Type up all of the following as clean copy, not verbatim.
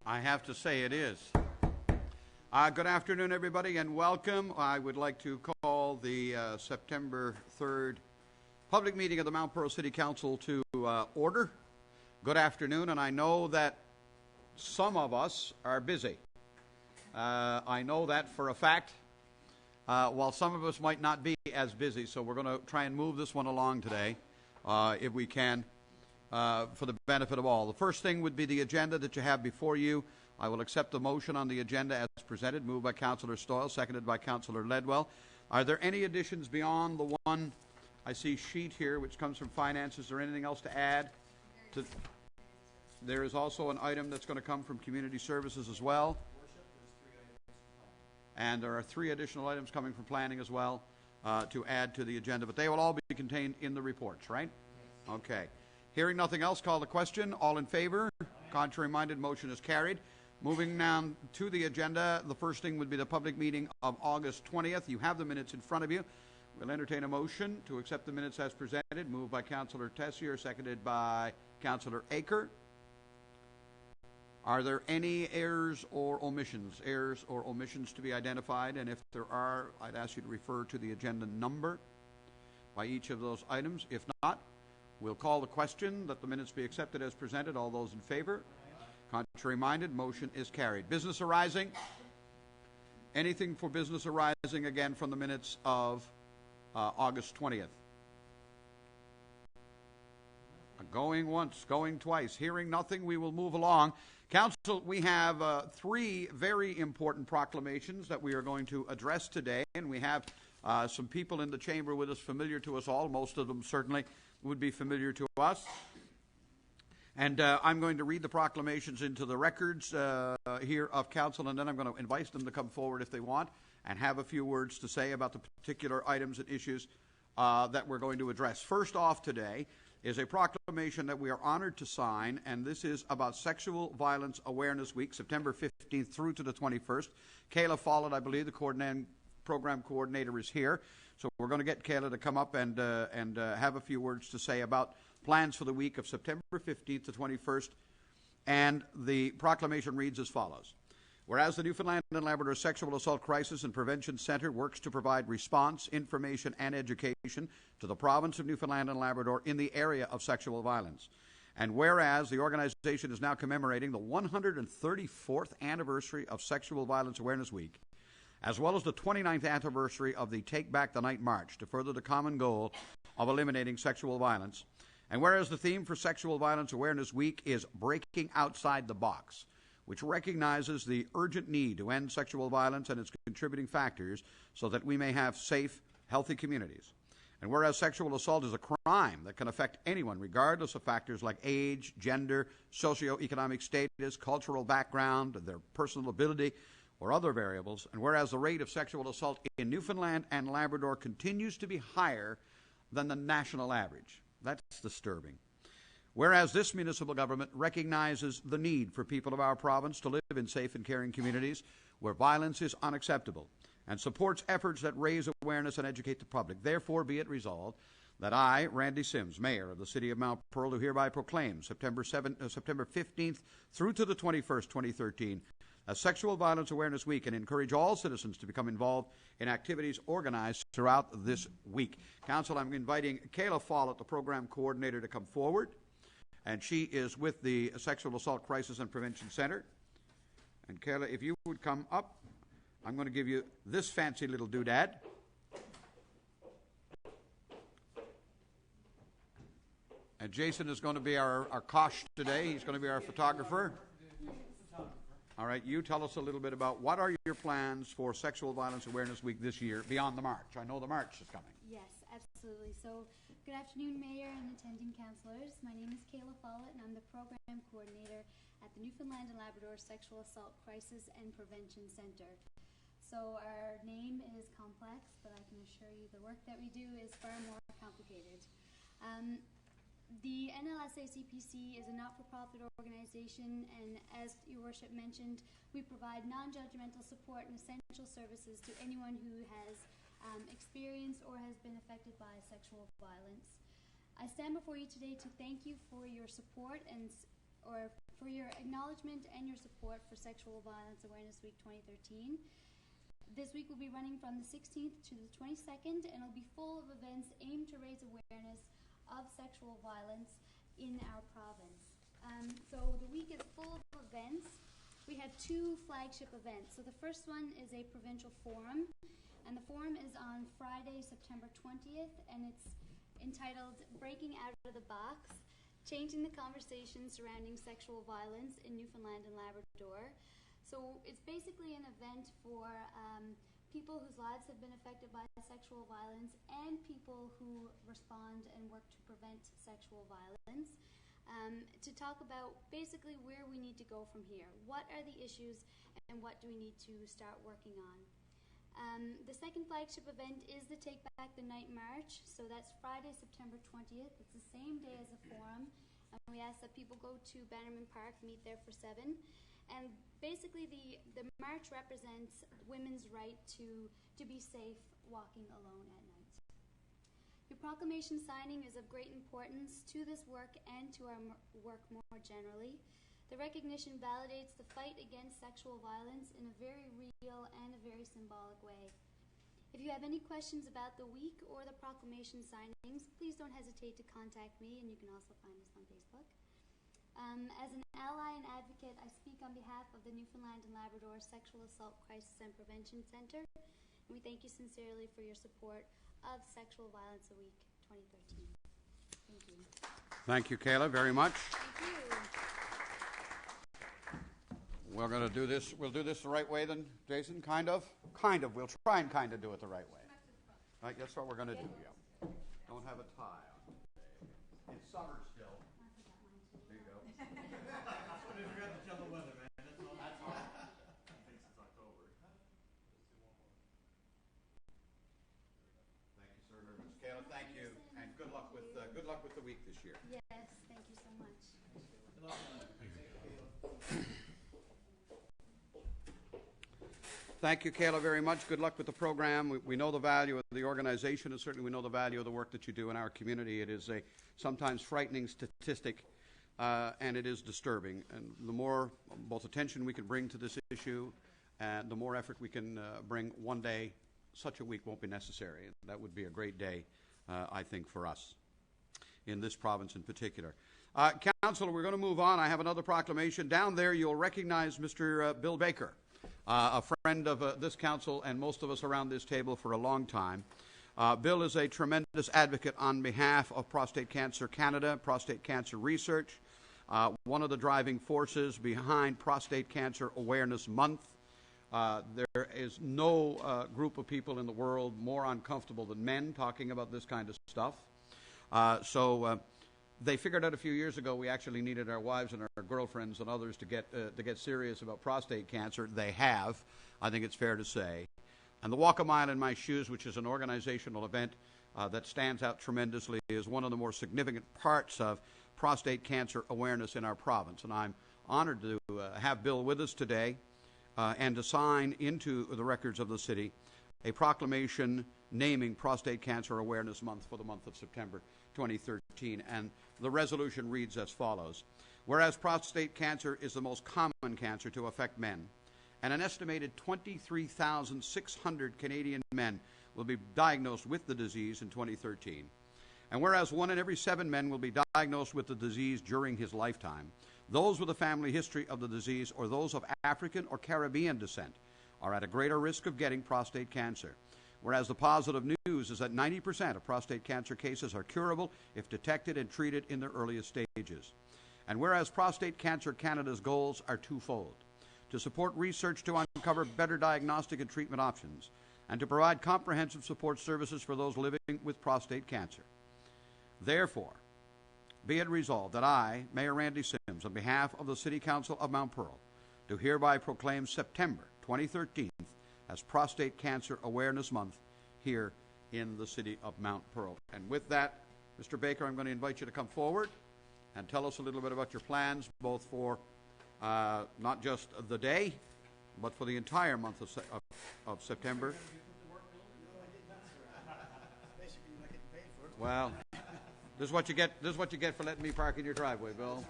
I have to say it is. Good afternoon, everybody, and welcome. I would like to call the September 3rd public meeting of the Mount Pearl City Council to order. Good afternoon, and I know that some of us are busy. I know that for a fact, while some of us might not be as busy, so we're going to try and move this one along today, if we can, for the benefit of all. The first thing would be the agenda that you have before you. I will accept the motion on the agenda as presented, moved by Councillor Stoyle, seconded by Councillor Ledwell. Are there any additions beyond the one I see sheet here, which comes from Finance? Is there anything else to add? There is also an item that's going to come from Community Services as well. And there are 3 additional items coming from Planning as well to add to the agenda. But they will all be contained in the reports, right? Okay. Hearing nothing else, call the question. All in favor? Contrary-minded, motion is carried. Moving now to the agenda, the first thing would be the public meeting of August 20th. You have the minutes in front of you. We'll entertain a motion to accept the minutes as presented, moved by Councillor Tessier, seconded by Councillor Aker. Are there any errors or omissions to be identified? And if there are, I'd ask you to refer to the agenda number by each of those items. If not, we'll call the question that the minutes be accepted as presented. All those in favor? Contrary-minded, motion is carried. Business arising? Anything for business arising again from the minutes of August 20th? Going once, going twice. Hearing nothing, we will move along. Council, we have 3 very important proclamations that we are going to address today, and we have some people in the chamber with us familiar to us all. Most of them certainly would be familiar to us. And I'm going to read the proclamations into the records here of Council, and then I'm going to invite them to come forward if they want and have a few words to say about the particular items and issues that we're going to address. First off today is a proclamation that we are honored to sign, and this is about Sexual Violence Awareness Week, September 15th through to the 21st. Kayla Follett, I believe, the program coordinator, is here. So we're going to get Kayla to come up and have a few words to say about plans for the week of September 15th to 21st. And the proclamation reads as follows. Whereas the Newfoundland and Labrador Sexual Assault Crisis and Prevention Centre works to provide response, information, and education to the province of Newfoundland and Labrador in the area of sexual violence. And whereas the organization is now commemorating the 134th anniversary of Sexual Violence Awareness Week, as well as the 29th anniversary of the Take Back the Night March to further the common goal of eliminating sexual violence. And whereas the theme for Sexual Violence Awareness Week is Breaking Outside the Box, which recognizes the urgent need to end sexual violence and its contributing factors so that we may have safe, healthy communities. And whereas sexual assault is a crime that can affect anyone regardless of factors like age, gender, socioeconomic status, cultural background, their personal ability, or other variables, and whereas the rate of sexual assault in Newfoundland and Labrador continues to be higher than the national average. That's disturbing. Whereas this municipal government recognizes the need for people of our province to live in safe and caring communities where violence is unacceptable and supports efforts that raise awareness and educate the public. Therefore, be it resolved that I, Randy Sims, Mayor of the City of Mount Pearl, do hereby proclaim September 15th through to the 21st, 2013, as Sexual Violence Awareness Week, and encourage all citizens to become involved in activities organized throughout this week. Council, I'm inviting Kayla Follett, the program coordinator, to come forward. And she is with the Sexual Assault Crisis and Prevention Center. And Kayla, if you would come up, I'm going to give you this fancy little doodad. And Jason is going to be our Kosh today. He's going to be our photographer. All right, you tell us a little bit about what are your plans for Sexual Violence Awareness Week this year beyond the march. I know the march is coming. Yes, absolutely. So, good afternoon, Mayor and attending councillors. My name is Kayla Follett, and I'm the program coordinator at the Newfoundland and Labrador Sexual Assault Crisis and Prevention Centre. So, our name is complex, but I can assure you the work that we do is far more complicated. The NLSA-CPC is a not-for-profit organization, and as Your Worship mentioned, we provide non-judgmental support and essential services to anyone who has experienced or has been affected by sexual violence. I stand before you today to thank you for your support and for your acknowledgement and your support for Sexual Violence Awareness Week 2013. This week will be running from the 16th to the 22nd, and it'll be full of events aimed to raise awareness of sexual violence in our province. So the week is full of events. We have two flagship events. So the first one is a provincial forum, and the forum is on Friday, September 20th, and it's entitled Breaking Out of the Box, Changing the Conversation Surrounding Sexual Violence in Newfoundland and Labrador. So it's basically an event for people whose lives have been affected by sexual violence and people who respond and work to prevent sexual violence, to talk about basically where we need to go from here. What are the issues and what do we need to start working on? The second flagship event is the Take Back the Night March. So that's Friday, September 20th. It's the same day as the forum. And we ask that people go to Bannerman Park, meet there for 7. And basically the march represents women's right to be safe walking alone at night. Your proclamation signing is of great importance to this work and to our work more generally. The recognition validates the fight against sexual violence in a very real and a very symbolic way. If you have any questions about the week or the proclamation signings, please don't hesitate to contact me, and you can also find us on Facebook. As an ally and advocate, I speak on behalf of the Newfoundland and Labrador Sexual Assault Crisis and Prevention Center, and we thank you sincerely for your support of Sexual Violence Week 2013. Thank you. Thank you, Kayla, very much. Thank you. We're going to do this. We'll do this the right way then, Jason, kind of? Kind of. We'll try and kind of do it the right way. Right, that's what we're going to do, yeah. Don't have a tie on today. It's summer still. There you go. But we forgot to tell the weather, man. That's all. That's all. I think since October. Thank you, sir. Ms. Kayla, thank you, and good luck with the week this year. Yes, thank you so much. Thank you, Kayla, very much. Good luck with the program. We know the value of the organization, and certainly we know the value of the work that you do in our community. It is a sometimes frightening statistic, and it is disturbing. And the more both attention we can bring to this issue, and the more effort we can bring, one day such a week won't be necessary. And that would be a great day, I think, for us in this province in particular. Councillor, we're going to move on. I have another proclamation. Down there, you'll recognize Mr. Bill Baker, a friend of this council and most of us around this table for a long time. Bill is a tremendous advocate on behalf of Prostate Cancer Canada, prostate cancer research, one of the driving forces behind Prostate Cancer Awareness Month. There is no group of people in the world more uncomfortable than men talking about this kind of stuff. So they figured out a few years ago we actually needed our wives and our girlfriends and others to get serious about prostate cancer. They have, I think it's fair to say. And the Walk a Mile in My Shoes, which is an organizational event that stands out tremendously, is one of the more significant parts of prostate cancer awareness in our province. And I'm honored to have Bill with us today and to sign into the records of the city a proclamation naming Prostate Cancer Awareness Month for the month of September 2013. And the resolution reads as follows. Whereas prostate cancer is the most common cancer to affect men, and an estimated 23,600 Canadian men will be diagnosed with the disease in 2013. And whereas 1 in every 7 men will be diagnosed with the disease during his lifetime, those with a family history of the disease or those of African or Caribbean descent are at a greater risk of getting prostate cancer. Whereas the positive news is that 90% of prostate cancer cases are curable if detected and treated in their earliest stages. And whereas Prostate Cancer Canada's goals are twofold: to support research to uncover better diagnostic and treatment options, and to provide comprehensive support services for those living with prostate cancer. Therefore, be it resolved that I, Mayor Randy Sims, on behalf of the City Council of Mount Pearl, do hereby proclaim September 2013 as Prostate Cancer Awareness Month here in the city of Mount Pearl. And with that, Mr. Baker, I'm going to invite you to come forward and tell us a little bit about your plans, both for not just the day, but for the entire month of September. Well, this is what you get. This is what you get for letting me park in your driveway, Bill.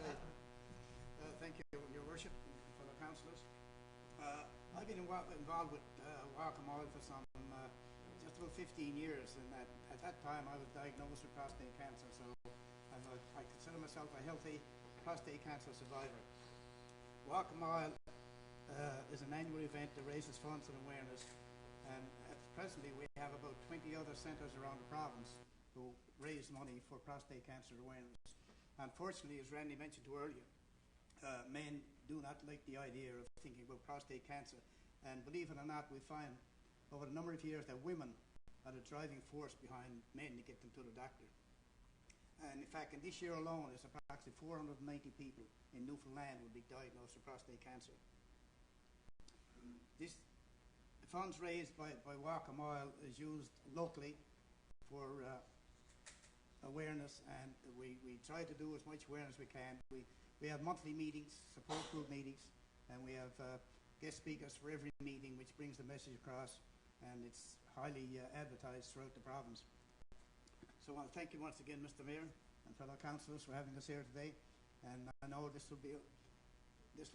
Thank you, Your Worship, fellow councillors. I've been involved with Walcom Oil for some just about 15 years, and at that time I was diagnosed with prostate cancer, so I consider myself a healthy prostate cancer survivor. Walcom Oil is an annual event that raises funds and awareness, and presently we have about 20 other centres around the province who raise money for prostate cancer awareness. Unfortunately, as Randy mentioned earlier, men do not like the idea of thinking about prostate cancer, and believe it or not, we find over a number of years that women are the driving force behind men to get them to the doctor. And in fact, in this year alone, there's approximately 490 people in Newfoundland will be diagnosed with prostate cancer. The funds raised by Walcom Oil is used locally for awareness, and we try to do as much awareness as we can. We have monthly meetings, support group meetings, and we have guest speakers for every meeting, which brings the message across, and it's highly advertised throughout the province. So I want to thank you once again, Mr. Mayor and fellow councillors, for having us here today. And I know this will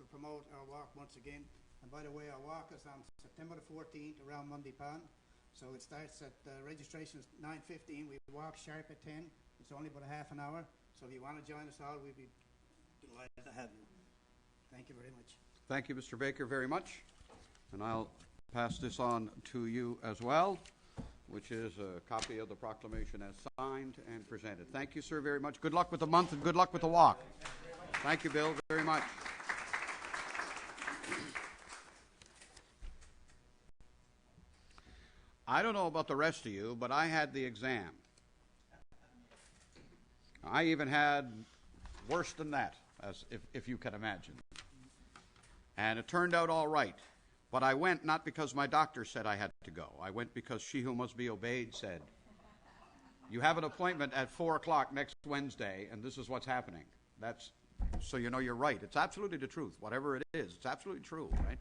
promote our walk once again. And by the way, our walk is on September the 14th around Mundy Pond. So it starts at registration is 9:15. We walk sharp at 10. It's only about a half an hour. So if you want to join us all, we'd be delighted to have you. Thank you very much. Thank you, Mr. Baker, very much. And I'll pass this on to you as well, which is a copy of the proclamation as signed and presented. Thank you, sir, very much. Good luck with the month and good luck with the walk. Thank you, Bill, very much. I don't know about the rest of you, but I had the exam. I even had worse than that, as if you can imagine. And it turned out all right. But I went not because my doctor said I had to go. I went because she who must be obeyed said, you have an appointment at 4 o'clock next Wednesday, and this is what's happening. That's so you know you're right. It's absolutely the truth. Whatever it is, it's absolutely true, right?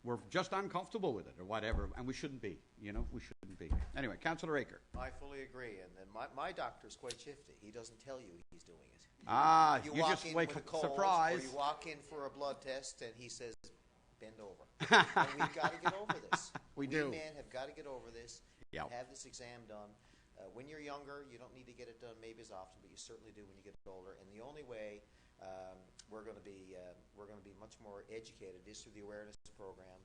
We're just uncomfortable with it or whatever, and we shouldn't be. You know, we shouldn't be. Anyway, Councillor Aker. I fully agree, and then my doctor's quite shifty. He doesn't tell you he's doing it. Ah, you you walk just in wake with a up cold, surprise. or you walk in for a blood test, and he says, "Bend over." And we've got to get over this. We do. We men have got to get over this. Yep. Have this exam done. When you're younger, you don't need to get it done maybe as often, but you certainly do when you get older. And the only way we're going to be much more educated is through the awareness program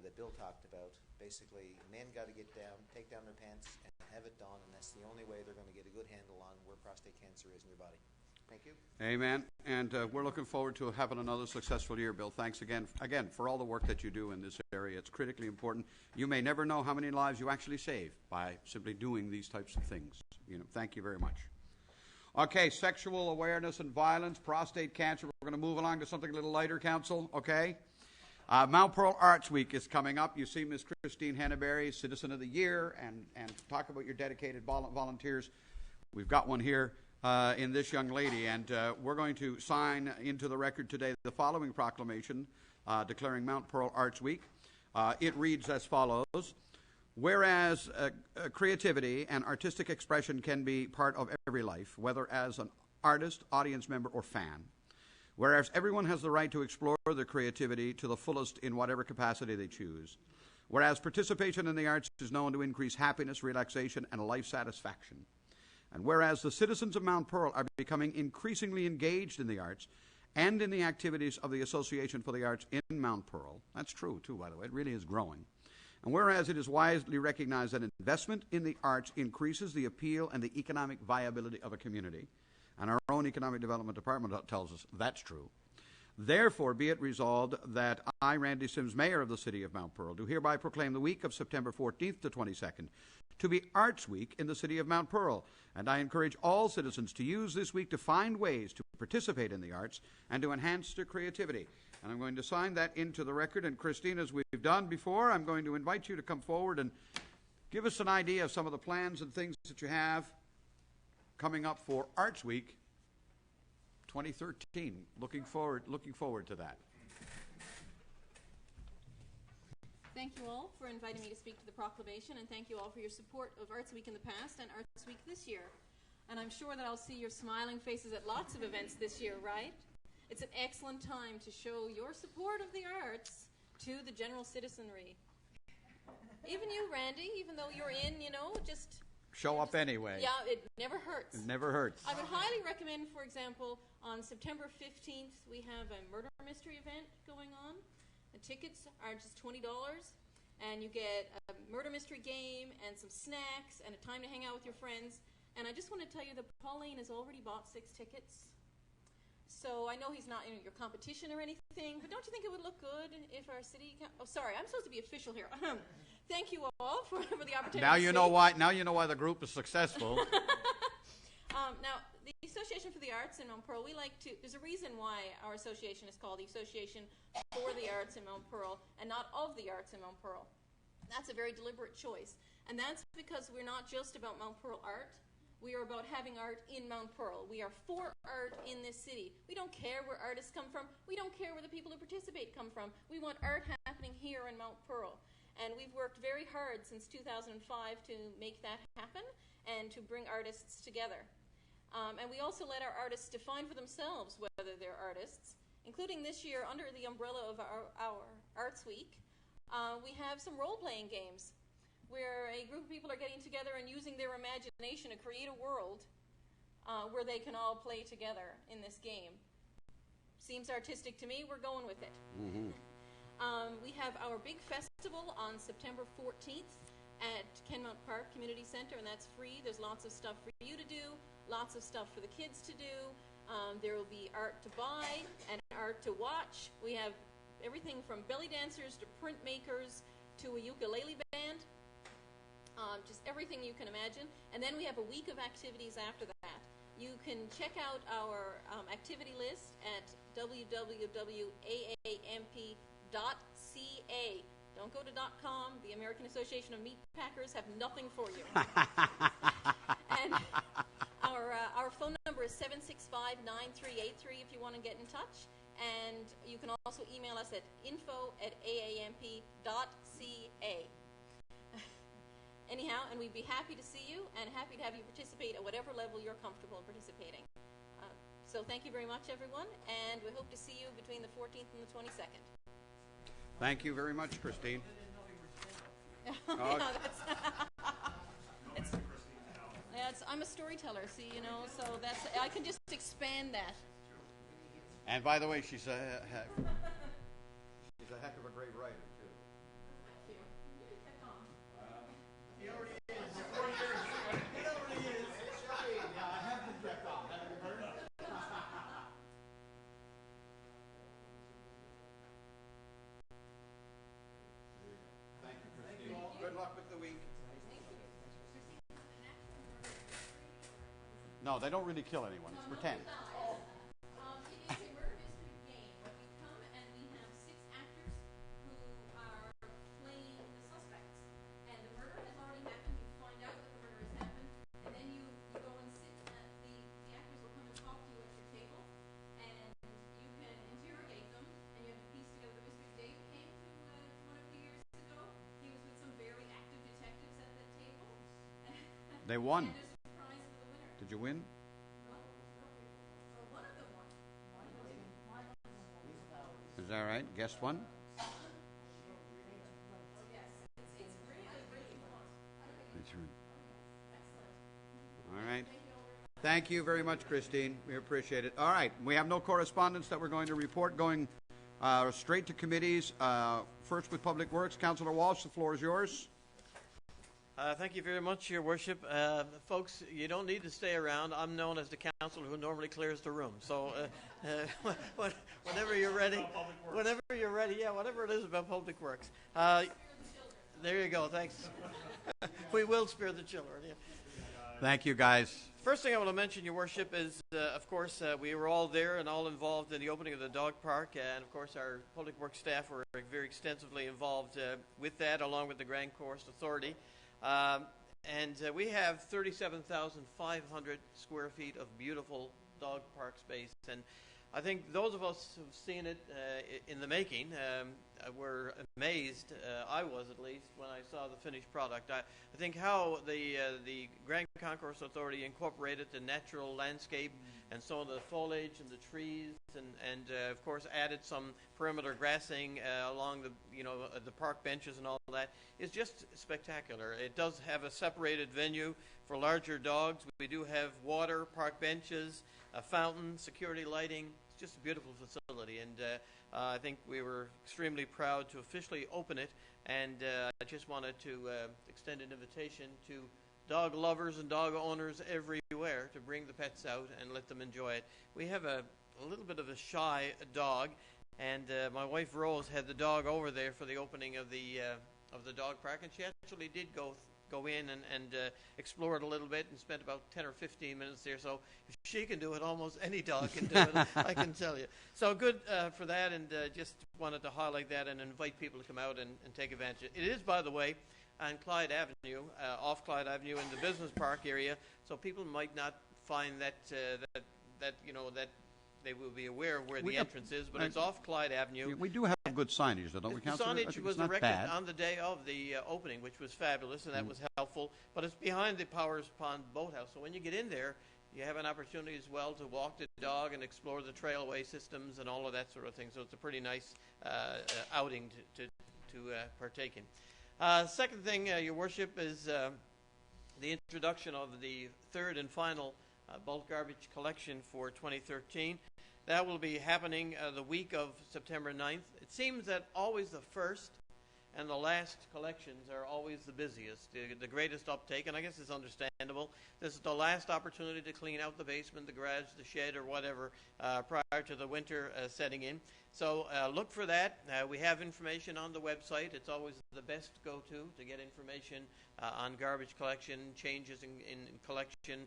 that Bill talked about. Basically, men got to get down, take down their pants, and have it done, and that's the only way they're going to get a good handle on where prostate cancer is in your body. Thank you. Amen. And we're looking forward to having another successful year, Bill. Thanks again for all the work that you do in this area. It's critically important. You may never know how many lives you actually save by simply doing these types of things. You know, thank you very much. Okay, sexual awareness and violence, prostate cancer. We're going to move along to something a little lighter, Council. Okay. Mount Pearl Arts Week is coming up. You see Miss Christine Henneberry, Citizen of the Year, and talk about your dedicated volunteers. We've got one here in this young lady, and we're going to sign into the record today the following proclamation declaring Mount Pearl Arts Week. It reads as follows. Whereas creativity and artistic expression can be part of every life, whether as an artist, audience member, or fan. Whereas everyone has the right to explore their creativity to the fullest in whatever capacity they choose. Whereas participation in the arts is known to increase happiness, relaxation, and life satisfaction. And whereas the citizens of Mount Pearl are becoming increasingly engaged in the arts and in the activities of the Association for the Arts in Mount Pearl. That's true, too, by the way. It really is growing. And whereas it is widely recognized that investment in the arts increases the appeal and the economic viability of a community, and our own Economic Development Department tells us that's true. Therefore, be it resolved that I, Randy Sims, Mayor of the City of Mount Pearl, do hereby proclaim the week of September 14th to 22nd to be Arts Week in the City of Mount Pearl. And I encourage all citizens to use this week to find ways to participate in the arts and to enhance their creativity. And I'm going to sign that into the record. And Christine, as we've done before, I'm going to invite you to come forward and give us an idea of some of the plans and things that you have coming up for Arts Week 2013. Looking forward to that. Thank you all for inviting me to speak to the proclamation, and thank you all for your support of Arts Week in the past and Arts Week this year. And I'm sure that I'll see your smiling faces at lots of events this year, right? It's an excellent time to show your support of the arts to the general citizenry. Even you, Randy, even though you're in, just... Show up anyway. Yeah, it never hurts. It never hurts. I would highly recommend, for example, on September 15th, we have a murder mystery event going on. The tickets are just $20, and you get a murder mystery game and some snacks and a time to hang out with your friends. And I just want to tell you that Pauline has already bought 6 tickets. So I know he's not in your competition or anything, but don't you think it would look good if our city... Oh, sorry, I'm supposed to be official here. Thank you all for the opportunity. Now you know why. Now you know why the group is successful. Now, the Association for the Arts in Mount Pearl, there's a reason why our association is called the Association for the Arts in Mount Pearl and not of the arts in Mount Pearl. That's a very deliberate choice. And that's because we're not just about Mount Pearl art. We are about having art in Mount Pearl. We are for art in this city. We don't care where artists come from. We don't care where the people who participate come from. We want art happening here in Mount Pearl. And we've worked very hard since 2005 to make that happen and to bring artists together. And we also let our artists define for themselves whether they're artists, including this year under the umbrella of our Arts Week. We have some role-playing games where a group of people are getting together and using their imagination to create a world where they can all play together in this game. Seems artistic to me. We're going with it. Mm-hmm. We have our big festival on September 14th at Kenmount Park Community Center, and that's free. There's lots of stuff for you to do, lots of stuff for the kids to do. There will be art to buy and art to watch. We have everything from belly dancers to printmakers to a ukulele band, just everything you can imagine. And then we have a week of activities after that. You can check out our activity list at www.aamp.ca. Don't go to .com. The American Association of Meat Packers have nothing for you. And our phone number is 765-9383 if you want to get in touch. And you can also email us at info@aamp.ca. Anyhow, and we'd be happy to see you and happy to have you participate at whatever level you're comfortable in participating. So thank you very much, everyone, and we hope to see you between the 14th and the 22nd. Thank you very much, Christine. I'm a storyteller, see, so I can just expand that. And by the way, she's a heck of a great writer, too. He already is. 4 years. He already is. Yeah, I have been kept on. Haven't you heard? Thank you, Christine. Good luck with the week. No, they don't really kill anyone. It's pretend. It is a murder mystery game where we come and we have 6 actors who are playing the suspects. And the murder has already happened. You find out that the murder has happened. And then you go and sit at the actors will come and talk to you at your table. And you can interrogate them. And you have to piece together the mystery. Dave came to one a few years ago. He was with some very active detectives at that table. They won. And there's a prize for the winner. Did you win? One of them won. Is that right? Guest one? Yes, it's really, really fun. That's right. All right. Thank you very much, Christine. We appreciate it. All right. We have no correspondence that we're going to report. Going straight to committees. First with Public Works. Councillor Walsh, the floor is yours. Thank you very much, Your Worship. Folks, you don't need to stay around. I'm known as the councillor who normally clears the room. So whenever you're ready, whatever it is about Public Works. There you go. Thanks. We will spare the children. Yeah. Thank you, guys. First thing I want to mention, Your Worship, is, of course, we were all there and all involved in the opening of the dog park. And, of course, our Public Works staff were very extensively involved with that, along with the Grand Course Authority. We have 37,500 square feet of beautiful dog park space. And I think those of us who've seen it in the making were amazed, I was at least, when I saw the finished product. I think how the Grand Concourse Authority incorporated the natural landscape and some of the foliage and the trees, and of course added some perimeter grassing along the park benches and all that is just spectacular. It does have a separated venue for larger dogs. We do have water, park benches, a fountain, security lighting. It's just a beautiful facility, and I think we were extremely proud to officially open it, and I just wanted to extend an invitation to dog lovers and dog owners everywhere to bring the pets out and let them enjoy it. We have a little bit of a shy dog, and my wife Rose had the dog over there for the opening of the dog park, and she actually did go in and explore it a little bit and spent about 10 or 15 minutes there. So if she can do it, almost any dog can do it, I can tell you. So good for that, and just wanted to highlight that and invite people to come out and take advantage. It is, by the way, on Clyde Avenue, off Clyde Avenue in the business park area, so people might not find that they will be aware of where the entrance is, but it's off Clyde Avenue. We do have good signage, though, don't we, The Councillor? signage was erected on the day of the opening, which was fabulous, and that was helpful. But it's behind the Powers Pond Boathouse, so when you get in there, you have an opportunity as well to walk the dog and explore the trailway systems and all of that sort of thing. So it's a pretty nice outing to partake in. Second thing, Your Worship, is the introduction of the third and final bulk garbage collection for 2013. That will be happening the week of September 9th. It seems that always the first and the last collections are always the busiest, the greatest uptake, and I guess it's understandable. This is the last opportunity to clean out the basement, the garage, the shed, or whatever prior to the winter setting in. So look for that. We have information on the website. It's always the best go-to to get information on garbage collection, changes in collection,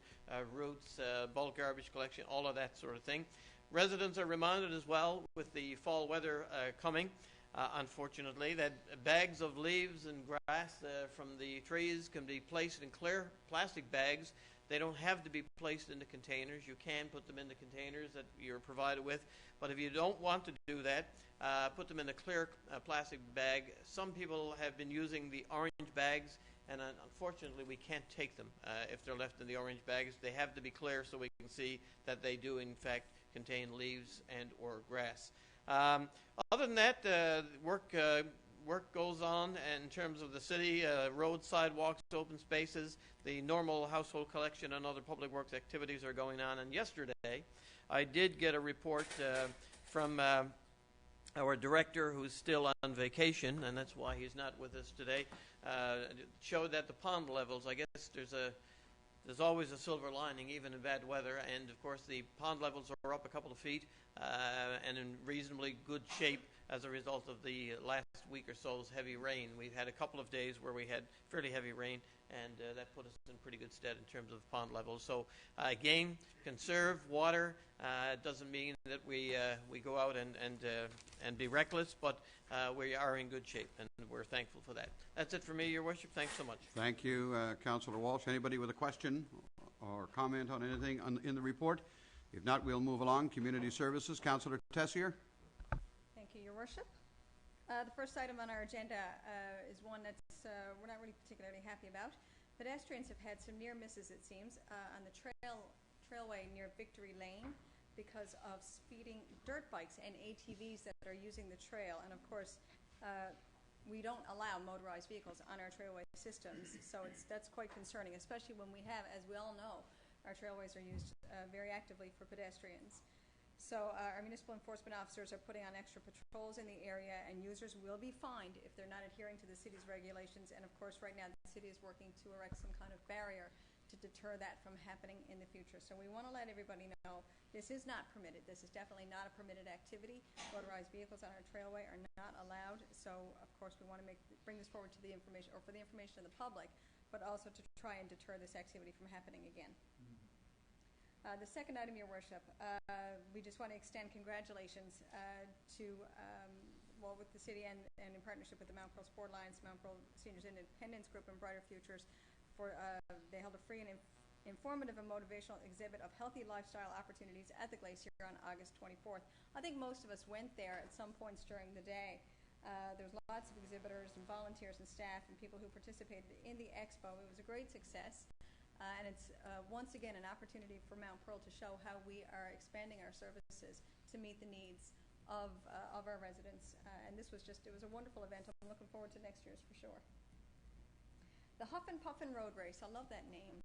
routes, bulk garbage collection, all of that sort of thing. Residents are reminded as well, with the fall weather coming, unfortunately, that bags of leaves and grass from the trees can be placed in clear plastic bags. They don't have to be placed into containers. You can put them into containers that you're provided with. But if you don't want to do that, put them in a clear plastic bag. Some people have been using the orange bags, and unfortunately we can't take them if they're left in the orange bags. They have to be clear so we can see that they do in fact contain leaves and or grass. Other than that, work goes on in terms of the city, roads, sidewalks, open spaces. The normal household collection and other public works activities are going on. And yesterday, I did get a report from our director, who's still on vacation, and that's why he's not with us today. Showed that the pond levels, I guess there's always a silver lining, even in bad weather, and of course the pond levels are up a couple of feet and in reasonably good shape as a result of the last week or so's heavy rain. We've had a couple of days where we had fairly heavy rain, and that put us in pretty good stead in terms of pond levels. So again, conserve water. It doesn't mean that we go out and be reckless, but we are in good shape, and we're thankful for that. That's it for me, Your Worship. Thanks so much. Thank you, Councillor Walsh. Anybody with a question or comment on anything in the report? If not, we'll move along. Community Services, Councillor Tessier. Thank you, Your Worship. The first item on our agenda is one that's we're not really particularly happy about. Pedestrians have had some near misses, it seems, on the trailway near Victory Lane because of speeding dirt bikes and ATVs that are using the trail. And of course, we don't allow motorized vehicles on our trailway systems, so that's quite concerning, especially when we have, as we all know, our trailways are used very actively for pedestrians. So our municipal enforcement officers are putting on extra patrols in the area, and users will be fined if they're not adhering to the city's regulations. And of course, right now the city is working to erect some kind of barrier to deter that from happening in the future. So we want to let everybody know this is not permitted. This is definitely not a permitted activity. Motorized vehicles on our trailway are not allowed. So of course we want to bring this forward to the information, or for the information of the public, but also to try and deter this activity from happening again. The second item, Your Worship, we just want to extend congratulations with the city and in partnership with the Mount Pearl Sport Alliance, Mount Pearl Seniors Independence Group, and Brighter Futures. They held a free and informative and motivational exhibit of healthy lifestyle opportunities at the Glacier on August 24th. I think most of us went there at some points during the day. There's lots of exhibitors and volunteers and staff and people who participated in the expo. It was a great success. And it's once again an opportunity for Mount Pearl to show how we are expanding our services to meet the needs of our residents. And this was it was a wonderful event. I'm looking forward to next year's for sure. The Huff and Puffin Road Race. I love that name.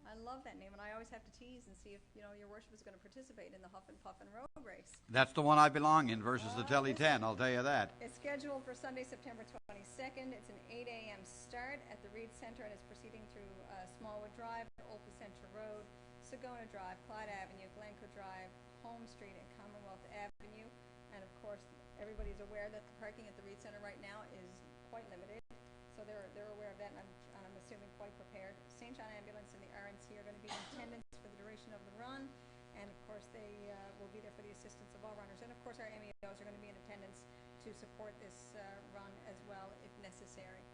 I love that name, and I always have to tease and see if, your worship is going to participate in the Huff and Puffin Road Race. That's the one I belong in versus the Telly 10, I'll tell you that. It's scheduled for Sunday, September 22nd. It's an 8 a.m. start at the Reed Center, and it's proceeding through Smallwood Drive, Old Placentia Road, Sagona Drive, Clyde Avenue, Glencoe Drive, Home Street, and Commonwealth Avenue. And, of course, everybody's aware that the parking at the Reed Center right now is quite limited. So they're aware of that, and I'm assuming quite prepared. St. John Ambulance and the RNC are going to be in attendance for the duration of the run, and of course they will be there for the assistance of all runners. And of course our MEOs are going to be in attendance to support this run as well if necessary.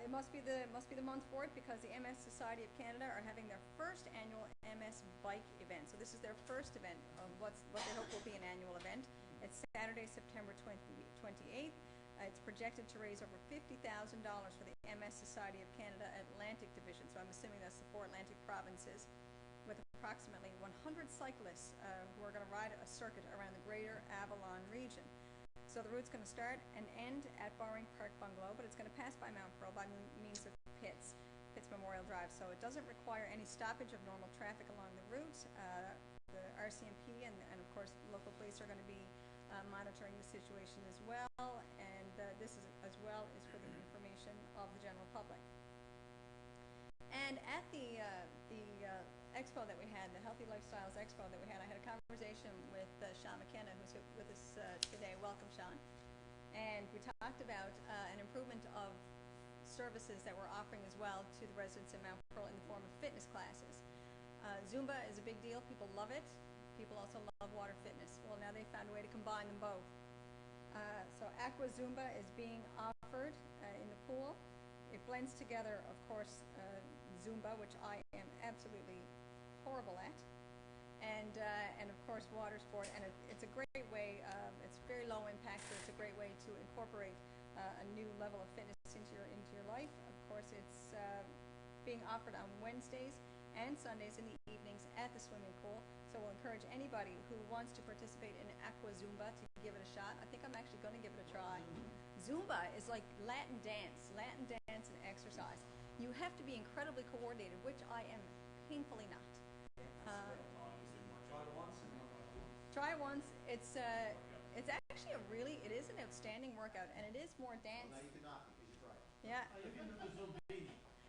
It must be the month for it because the MS Society of Canada are having their first annual MS Bike event. So this is their first event of what they hope will be an annual event. It's Saturday, September 28th. It's projected to raise over $50,000 for the MS Society of Canada Atlantic Division, so I'm assuming that's the 4 Atlantic provinces, with approximately 100 cyclists who are going to ride a circuit around the greater Avalon region. So the route's going to start and end at Bowring Park Bungalow, but it's going to pass by Mount Pearl by means of Pitts Memorial Drive, so it doesn't require any stoppage of normal traffic along the route. The RCMP and of course local police are going to be monitoring the situation as well, and this is as well is for the information of the general public. And at the expo that we had, the Healthy Lifestyles Expo that we had, I had a conversation with Sean McKenna, who's with us today. Welcome, Sean. And we talked about an improvement of services that we're offering as well to the residents in Mount Pearl in the form of fitness classes. Zumba is a big deal. People love it. People also love water fitness. Well, now they found a way to combine them both. So Aqua Zumba is being offered in the pool. It blends together, of course, Zumba, which I am absolutely horrible at, and of course water sport. And it's a great way. It's very low impact, so it's a great way to incorporate a new level of fitness into your life. Of course, it's being offered on Wednesdays and Sundays in the evenings at the swimming pool. So we'll encourage anybody who wants to participate in Aqua Zumba to give it a shot. I think I'm actually going to give it a try. Zumba is like Latin dance and exercise. You have to be incredibly coordinated, which I am painfully not. Try it once. It's actually it is an outstanding workout, and it is more dance. Well, now you could not because you tried. Yeah.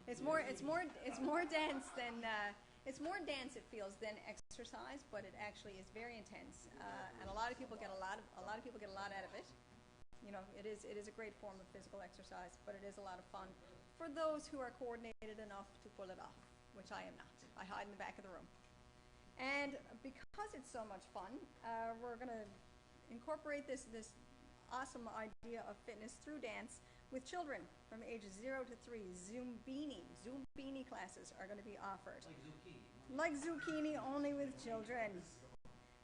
It's more dense than it's more dense. It feels than exercise, but it actually is very intense, and a lot of people get a lot out of it. It is a great form of physical exercise, but it is a lot of fun for those who are coordinated enough to pull it off, which I am not. I hide in the back of the room. And because it's so much fun, we're going to incorporate this awesome idea of fitness through dance with children from ages 0 to 3. Zumbini classes are going to be offered. Like zucchini, only with children.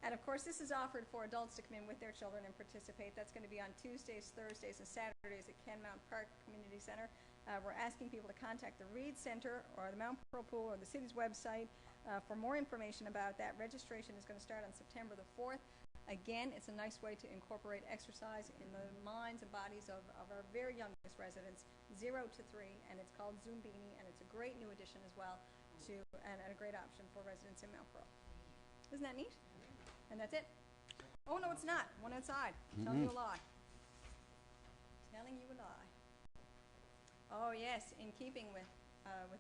And of course, this is offered for adults to come in with their children and participate. That's going to be on Tuesdays, Thursdays, and Saturdays at Kenmount Park Community Center. We're asking people to contact the Reed Center or the Mount Pearl Pool or the city's website for more information about that. Registration is going to start on September the 4th. Again, it's a nice way to incorporate exercise in the minds and bodies of our very youngest residents, 0 to 3, and it's called Zumbini, and it's a great new addition as well and a great option for residents in Mount Pearl. Isn't that neat? And that's it. Oh, no, it's not. One outside. Telling you a lie. Telling you a lie. Oh, yes, in keeping with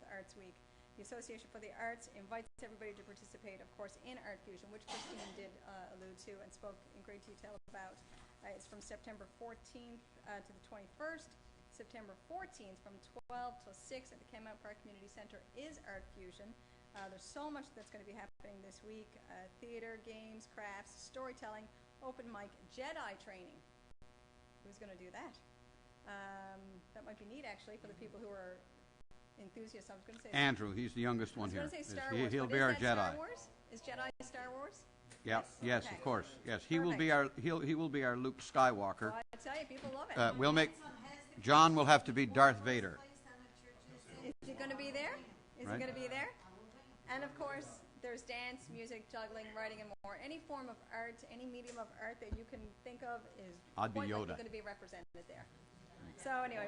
Arts Week, the Association for the Arts invites everybody to participate, of course, in Art Fusion, which Christine did allude to and spoke in great detail about. It's from September 14th to the 21st. September 14th from 12 till 6 at the Kenmount Park Community Center is Art Fusion. There's so much that's going to be happening this week. Theater, games, crafts, storytelling, open mic, Jedi training. Who's going to do that? That might be neat, actually, for the people who are enthusiasts. I was going to say Andrew, he's the youngest one here. I was going to say Star Wars. He'll be our Jedi. Star Wars? Is Jedi Star Wars? Yeah, yes, Okay. of course. Yes, he will be Perfect. he will be our Luke Skywalker. Well, I tell you, people love it. We'll make John will have to be Darth Vader. Is he going to be there? Is Right. he going to be there? And of course, there's dance, music, juggling, writing, and more. Any form of art, any medium of art that you can think of is I'd be quite likely Yoda. going to be represented there. So anyway,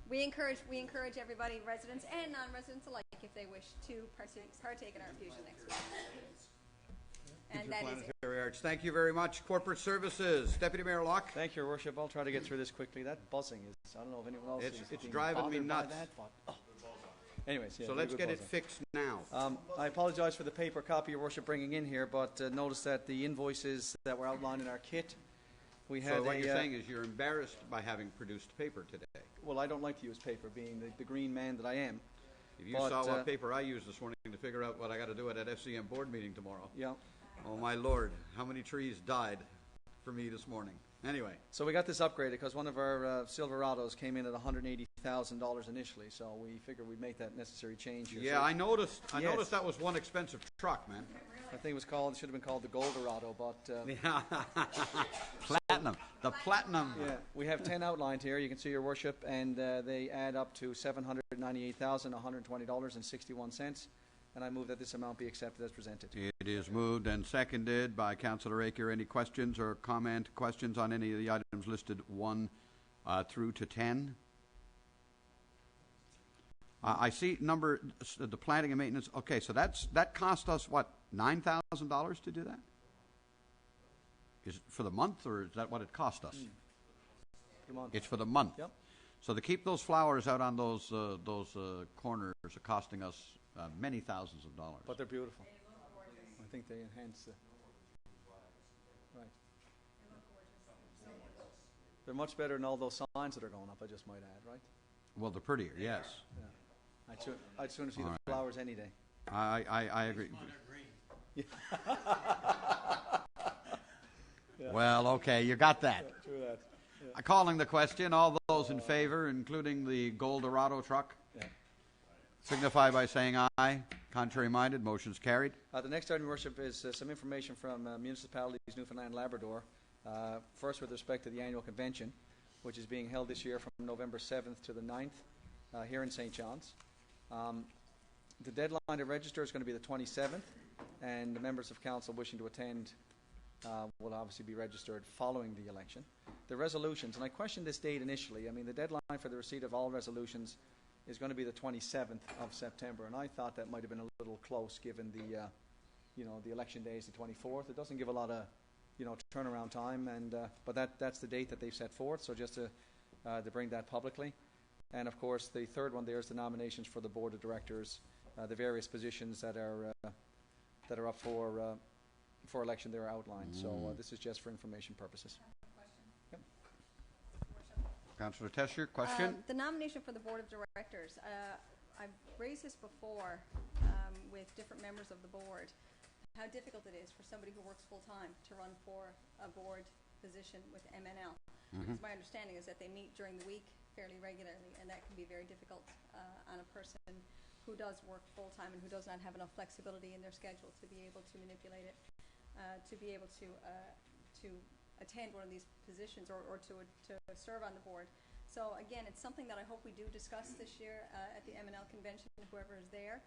we encourage everybody, residents and non-residents alike, if they wish to partake in our fusion next week. And that is it. Interplanetary Arts. Thank you very much. Corporate Services, Deputy Mayor Locke. Thank you, Your Worship. I'll try to get through this quickly. That buzzing is, I don't know if anyone else It's is being driving me bothered by nuts. that, but, anyways, yeah. So very let's good get it buzzing. fixed now. I apologize for the paper copy, Your Worship, bringing in here, but notice that the invoices that were outlined in our kit, we had So what you're a, saying is you're embarrassed by having produced paper today. well, I don't like to use paper, being the green man that I am. If you But, saw what paper I used this morning to figure out what I got to do at that FCM board meeting tomorrow. Yeah. Oh my Lord, how many trees died for me this morning? Anyway, So we got this upgraded because one of our Silverados came in at $180,000 initially, so we figured we'd make that necessary change here. yeah, So I noticed. I Yes. noticed that was one expensive truck, man. I think it was called, should have been called the Goldorado, but Platinum, the platinum. yeah, we have 10 outlined here. You can see, Your Worship, and they add up to $798,120.61. And I move that this amount be accepted as presented. It is moved and seconded by Councillor Aker. Any questions or questions on any of the items listed 1 through to 10? I see the planning and maintenance. Okay, so that cost us what, $9,000 to do that? Is it for the month, or is that what it cost us? Come on. It's for the month. Yep. So to keep those flowers out on those corners are costing us many thousands of dollars. But they're beautiful. I think they enhance the... Right. They're much better than all those signs that are going up, I just might add, right? Well, they're prettier, yes. Yeah. I'd sooner see All the right. flowers any day. I agree. Well, okay, you got that. True that. Calling the question, all those in favor, including the Goldorado truck, Yeah. signify by saying aye. Contrary minded, motion's carried. The next item, Your Worship, is some information from Municipalities Newfoundland and Labrador. First, with respect to the annual convention, which is being held this year from November 7th to the 9th here in St. John's. The deadline to register is going to be the 27th, and the members of council wishing to attend will obviously be registered following the election. The resolutions, and I questioned this date initially. I mean, the deadline for the receipt of all resolutions is going to be the 27th of September, and I thought that might have been a little close given the, the election day is the 24th. It doesn't give a lot of, turnaround time, and but that's the date that they've set forth. So just to bring that publicly, and of course the third one there is the nominations for the board of directors, the various positions that are up for election. They're outlined. So this is just for information purposes. Councillor Tessier, question? The nomination for the Board of Directors, I've raised this before with different members of the board, how difficult it is for somebody who works full-time to run for a board position with MNL. Because my understanding is that they meet during the week fairly regularly, and that can be very difficult on a person who does work full-time and who does not have enough flexibility in their schedule to be able to manipulate it, to be able to attend one of these positions or to serve on the board. So again, it's something that I hope we do discuss this year at the MNL convention, whoever is there,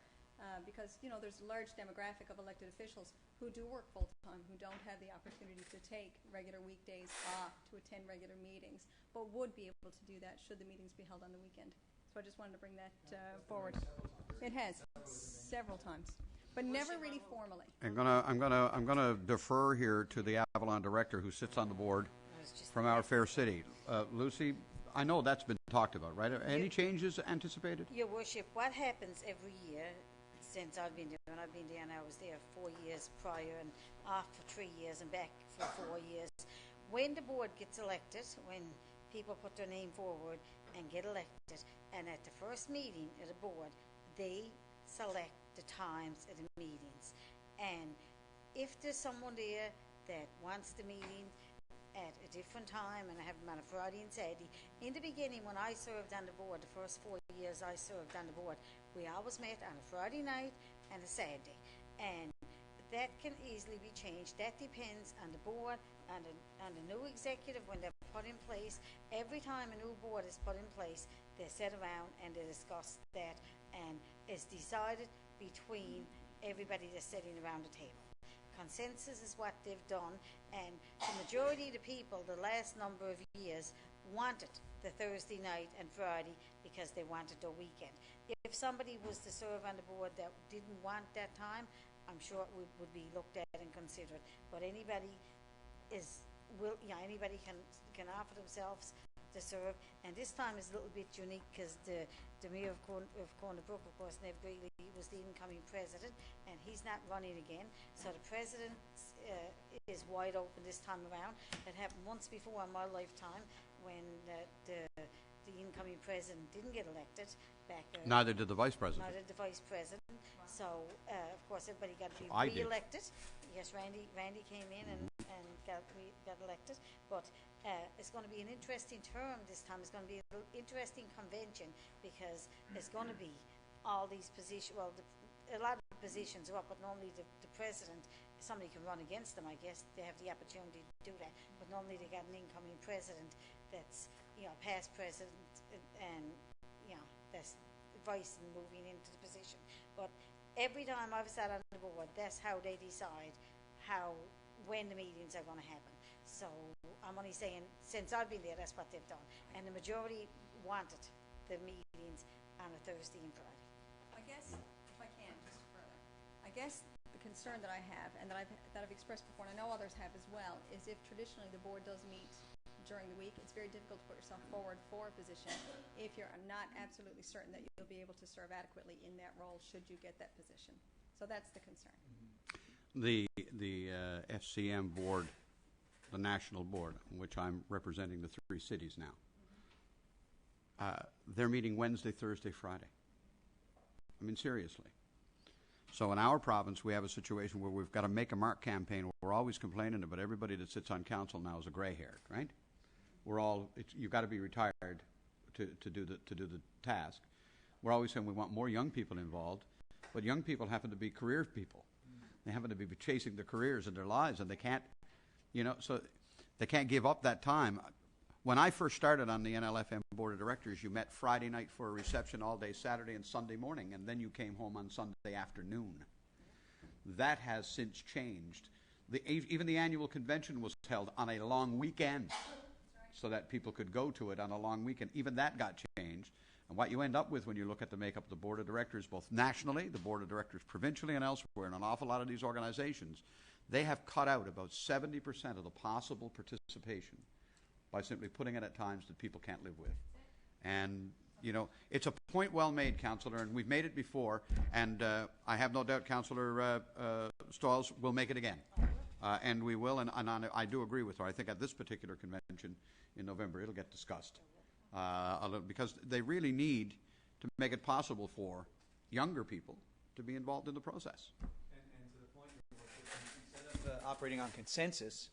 because there's a large demographic of elected officials who do work full-time, who don't have the opportunity to take regular weekdays off to attend regular meetings, but would be able to do that should the meetings be held on the weekend. So I just wanted to bring that forward. It has several times, but never really formally. I'm gonna defer here to the Avalon director who sits on the board from our fair city. Lucy, I know that's been talked about, right? Any changes anticipated? Your Worship, what happens every year since I've been there? When I've been there, and I was there 4 years prior, and off for 3 years, and back for 4 years. When the board gets elected, when people put their name forward and get elected, and at the first meeting of the board, they select the times of the meetings. And if there's someone there that wants the meeting at a different time, and I have them on a Friday and Saturday. In the beginning, when I served on the board, the first 4 years I served on the board, we always met on a Friday night and a Saturday. And that can easily be changed. That depends on the board and the new executive when they're put in place. Every time a new board is put in place, they sit around and they discuss that, and it's decided between everybody that's sitting around the table. Consensus is what they've done, and the majority of the people the last number of years wanted the Thursday night and Friday because they wanted the weekend. If somebody was to serve on the board that didn't want that time, I'm sure it would be looked at and considered. But anybody anybody can offer themselves to serve, and this time is a little bit unique because the mayor of Corner Brook, of course, Nev Greeley, was the incoming president, and he's not running again. So the president is wide open this time around. It happened once before in my lifetime when the incoming president didn't get elected back. Neither did the vice president. Neither did the vice president. So of course everybody got to be I did. re-elected. Yes, Randy came in and got elected, but it's going to be an interesting term this time. It's going to be an interesting convention because there's going to be all these positions. Well, a lot of positions are up, but normally the president, somebody can run against them. I guess they have the opportunity to do that, but normally they got an incoming president that's past president and that's vice and moving into the position. But every time I've sat on the board, that's how they decide when the meetings are going to happen. So I'm only saying, since I've been there, that's what they've done. And the majority wanted the meetings on a Thursday and Friday. I guess, if I can, just further, I guess the concern that I have, and that I've expressed before, and I know others have as well, is if traditionally the board does meet during the week, it's very difficult to put yourself forward for a position if you're not absolutely certain that you'll be able to serve adequately in that role should you get that position. So that's the concern. The FCM board, the national board, which I'm representing the 3 cities now, they're meeting Wednesday, Thursday, Friday. I mean, seriously. So in our province, we have a situation where we've got a Make a Mark campaign. We're always complaining about everybody that sits on council now is a gray-haired, right? You've got to be retired to do the task. We're always saying we want more young people involved, but young people happen to be career people. They happen to be chasing their careers and their lives, and they can't, so they can't give up that time. When I first started on the NLFM Board of Directors, you met Friday night for a reception all day Saturday and Sunday morning, and then you came home on Sunday afternoon. That has since changed. Even the annual convention was held on a long weekend so that people could go to it on a long weekend. Even that got changed. And what you end up with when you look at the makeup of the Board of Directors, both nationally, the Board of Directors provincially and elsewhere, in an awful lot of these organizations, they have cut out about 70% of the possible participation by simply putting it at times that people can't live with. And, it's a point well made, Councillor, and we've made it before, and I have no doubt Councillor Stahls will make it again. And we will, and I do agree with her. I think at this particular convention in November, it'll get discussed. Because they really need to make it possible for younger people to be involved in the process. And to the point, instead of operating on consensus,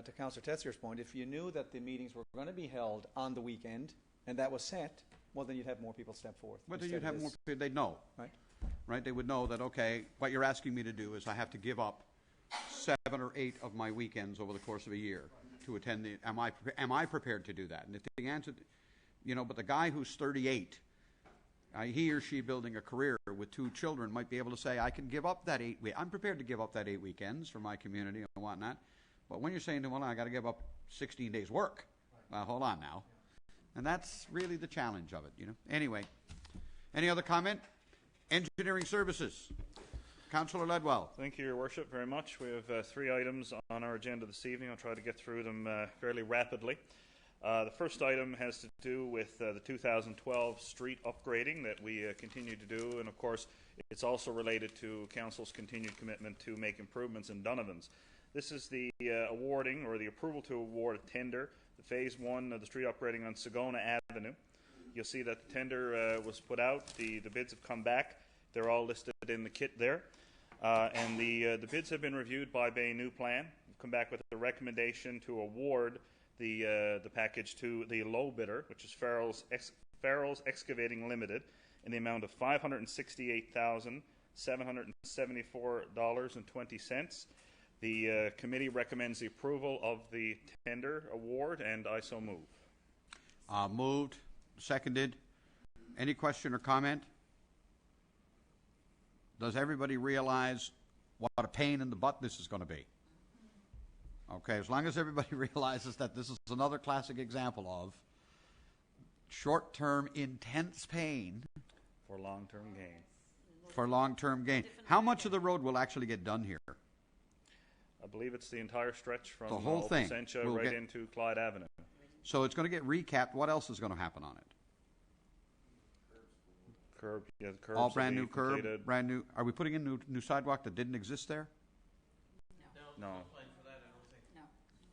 to Councillor Tetzier's point, if you knew that the meetings were going to be held on the weekend and that was set, well, then you'd have more people step forth. Whether you'd have more people, they'd know. Right? They would know that, okay, what you're asking me to do is I have to give up 7 or 8 of my weekends over the course of a year to attend the. Am I prepared to do that? And if the answer, but the guy who's 38, he or she building a career with 2 children might be able to say, I can give up that 8 weeks. I'm prepared to give up that 8 weekends for my community and whatnot. But when you're saying to them, well, I got to give up 16 days work, well, hold on now. And that's really the challenge of it, Anyway, any other comment? Engineering services. Councillor Ledwell. Thank you, Your Worship, very much. We have 3 items on our agenda this evening. I'll try to get through them fairly rapidly. The first item has to do with the 2012 street upgrading that we continue to do, and of course it's also related to Council's continued commitment to make improvements in Donovan's. This is the awarding, or the approval to award a tender, the Phase 1 of the street upgrading on Sagona Avenue. You'll see that the tender was put out, the bids have come back, they're all listed in the kit there, and the bids have been reviewed by Bay New Plan. We've come back with a recommendation to award the package to the low bidder, which is Farrell's Excavating Limited, in the amount of $568,700 $774.20. The committee recommends the approval of the tender award, and I so move. Moved, seconded. Any question or comment? Does everybody realize what a pain in the butt this is going to be? Okay, as long as everybody realizes that this is another classic example of short-term intense pain For long-term gain. for long-term gain. How much of the road will actually get done here? I believe it's the entire stretch from The whole thing Placentia will right get- into Clyde Avenue. So it's going to get recapped. What else is going to happen on it? Curb, yeah, the curbs All will brand be new curb, completed. brand new. Are we putting in new sidewalk that didn't exist there? No.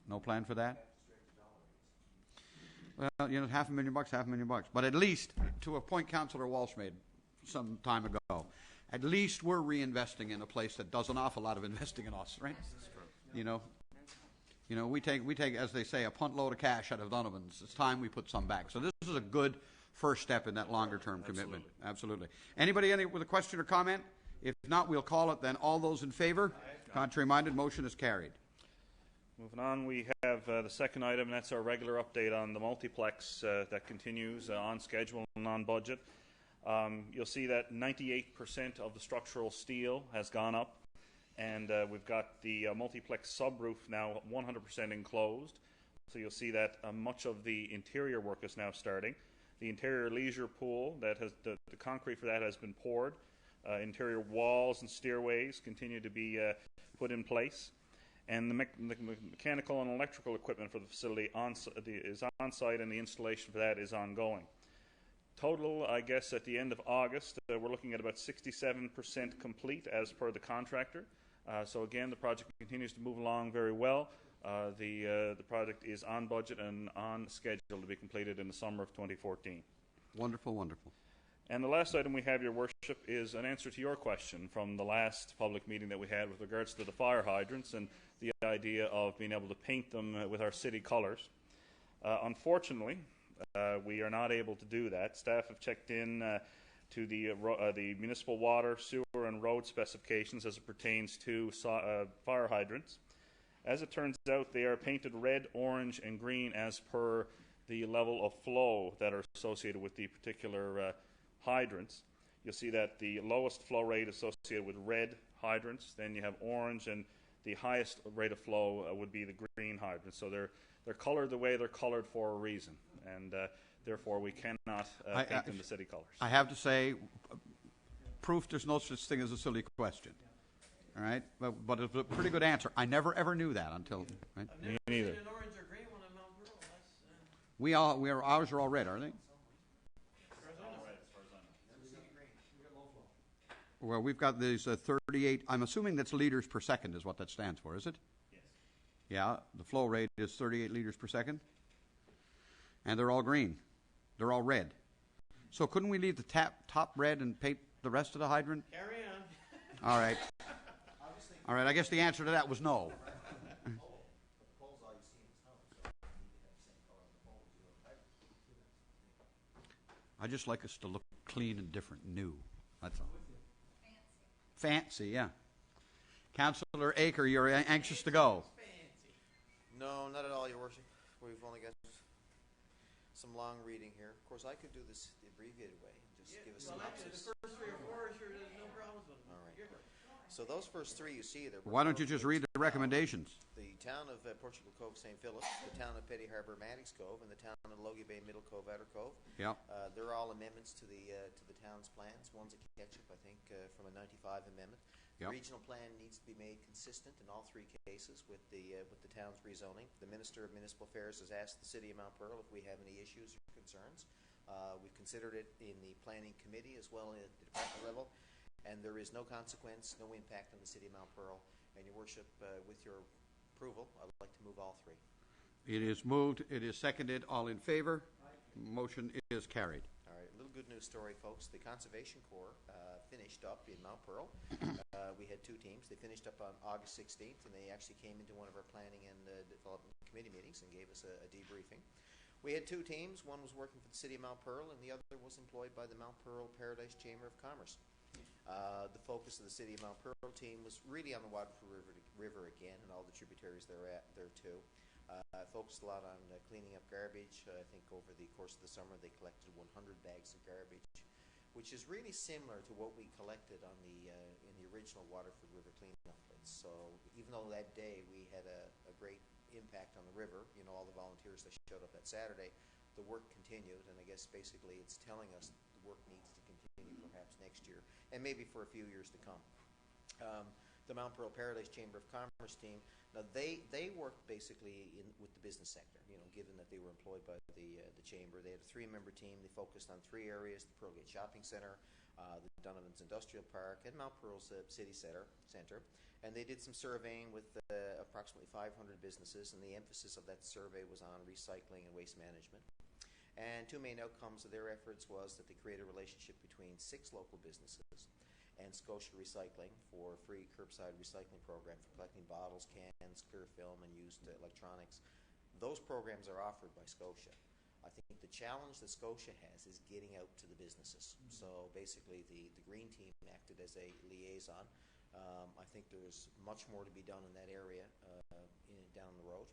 No plan for that? Well, $500,000, $500,000. But at least, to a point Councillor Walsh made some time ago, at least we're reinvesting in a place that does an awful lot of investing in us, right? You know, we take, as they say, a punt load of cash out of Donovan's. It's time we put some back. So this is a good first step in that longer-term commitment. Absolutely. Anybody with a question or comment? If not, we'll call it then. All those in favor? Contrary-minded, motion is carried. Moving on, we have the second item, and that's our regular update on the multiplex that continues on schedule and on budget. You'll see that 98% of the structural steel has gone up, and we've got the multiplex subroof now 100% enclosed. So you'll see that much of the interior work is now starting. The interior leisure pool, that has the concrete for that has been poured. Interior walls and stairways continue to be put in place. And the mechanical and electrical equipment for the facility is on site, and the installation for that is ongoing. Total, I guess, at the end of August, we're looking at about 67% complete as per the contractor. So again, the project continues to move along very well. The project is on budget and on schedule to be completed in the summer of 2014. Wonderful, wonderful. And the last item we have, Your Worship, is an answer to your question from the last public meeting that we had with regards to the fire hydrants and the idea of being able to paint them with our city colors. Unfortunately, we are not able to do that. Staff have checked in to the municipal water, sewer, and road specifications as it pertains to fire hydrants. As it turns out, they are painted red, orange, and green as per the level of flow that are associated with the particular hydrants. You'll see that the lowest flow rate associated with red hydrants, then you have orange, and the highest rate of flow would be the green hydrants. So they're colored the way they're colored for a reason, and therefore we cannot paint them the city colors. I have to say, proof there's no such thing as a silly question. All right? But it's a pretty good answer. I never ever knew that until... Right? Me neither. An orange or green one in Mount Pearl. Ours are all red, are they? Well, we've got these 38, I'm assuming that's liters per second is what that stands for, is it? Yes. Yeah, the flow rate is 38 liters per second. And they're all green. They're all red. So couldn't we leave the top red and paint the rest of the hydrant? Carry on. All right. All right, I guess the answer to that was no. I just like us to look clean and different, new. That's all. Fancy, yeah. Councillor Aker, you're anxious to go. No, not at all, Your Worship. We've only got some long reading here. Of course, I could do this the abbreviated way and just give a synopsis. The first 3 or 4, sure, there's no problems with them. All right. So those first 3 you see there. Why don't you just read the recommendations? The town of Portugal Cove, St. Philip, the town of Petty Harbour, Maddox Cove, and the town of Logie Bay, Middle Cove, Outer Cove. Yeah. They're all amendments to the town's plans. One's a catch-up, I think, from a '95 amendment. The Yep. regional plan needs to be made consistent in all 3 cases with the town's rezoning. The Minister of Municipal Affairs has asked the City of Mount Pearl if we have any issues or concerns. We've considered it in the Planning Committee as well at the department level, and there is no consequence, no impact on the City of Mount Pearl. And Your Worship, with your approval, I would like to move all 3. It is moved. It is seconded. All in favor? Motion is carried. All right, a little good news story, folks. The Conservation Corps finished up in Mount Pearl. We had 2 teams. They finished up on August 16th, and they actually came into one of our planning and development committee meetings and gave us a debriefing. We had 2 teams. One was working for the City of Mount Pearl, and the other was employed by the Mount Pearl Paradise Chamber of Commerce. The focus of the City of Mount Pearl team was really on the Waterford River again and all the tributaries there too. Focused a lot on cleaning up garbage. I think over the course of the summer they collected 100 bags of garbage, which is really similar to what we collected on in the original Waterford River cleanup. So even though that day we had a great impact on the river, all the volunteers that showed up that Saturday, the work continued, and I guess basically it's telling us the work needs to continue perhaps next year, and maybe for a few years to come. The Mount Pearl Paradise Chamber of Commerce team, now they worked basically with the business sector, given that they were employed by the chamber. They had a 3-member team. They focused on 3 areas: the Pearlgate Shopping Centre, the Donovan's Industrial Park, and Mount Pearl's City Centre. And they did some surveying with approximately 500 businesses, and the emphasis of that survey was on recycling and waste management. And 2 main outcomes of their efforts was that they created a relationship between 6 local businesses and Scotia Recycling for a free curbside recycling program for collecting bottles, cans, clear film, and used electronics. Those programs are offered by Scotia. I think the challenge that Scotia has is getting out to the businesses. So basically the green team acted as a liaison. I think there's much more to be done in that area down the road.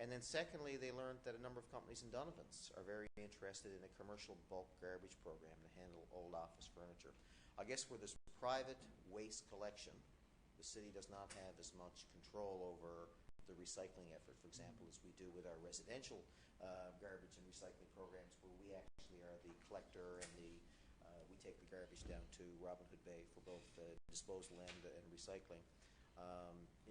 And then secondly, they learned that a number of companies in Donovan's are very interested in a commercial bulk garbage program to handle old office furniture. I guess where there's private waste collection, the city does not have as much control over the recycling effort, for example, as we do with our residential garbage and recycling programs, where we actually are the collector and we take the garbage down to Robin Hood Bay for both disposal and recycling.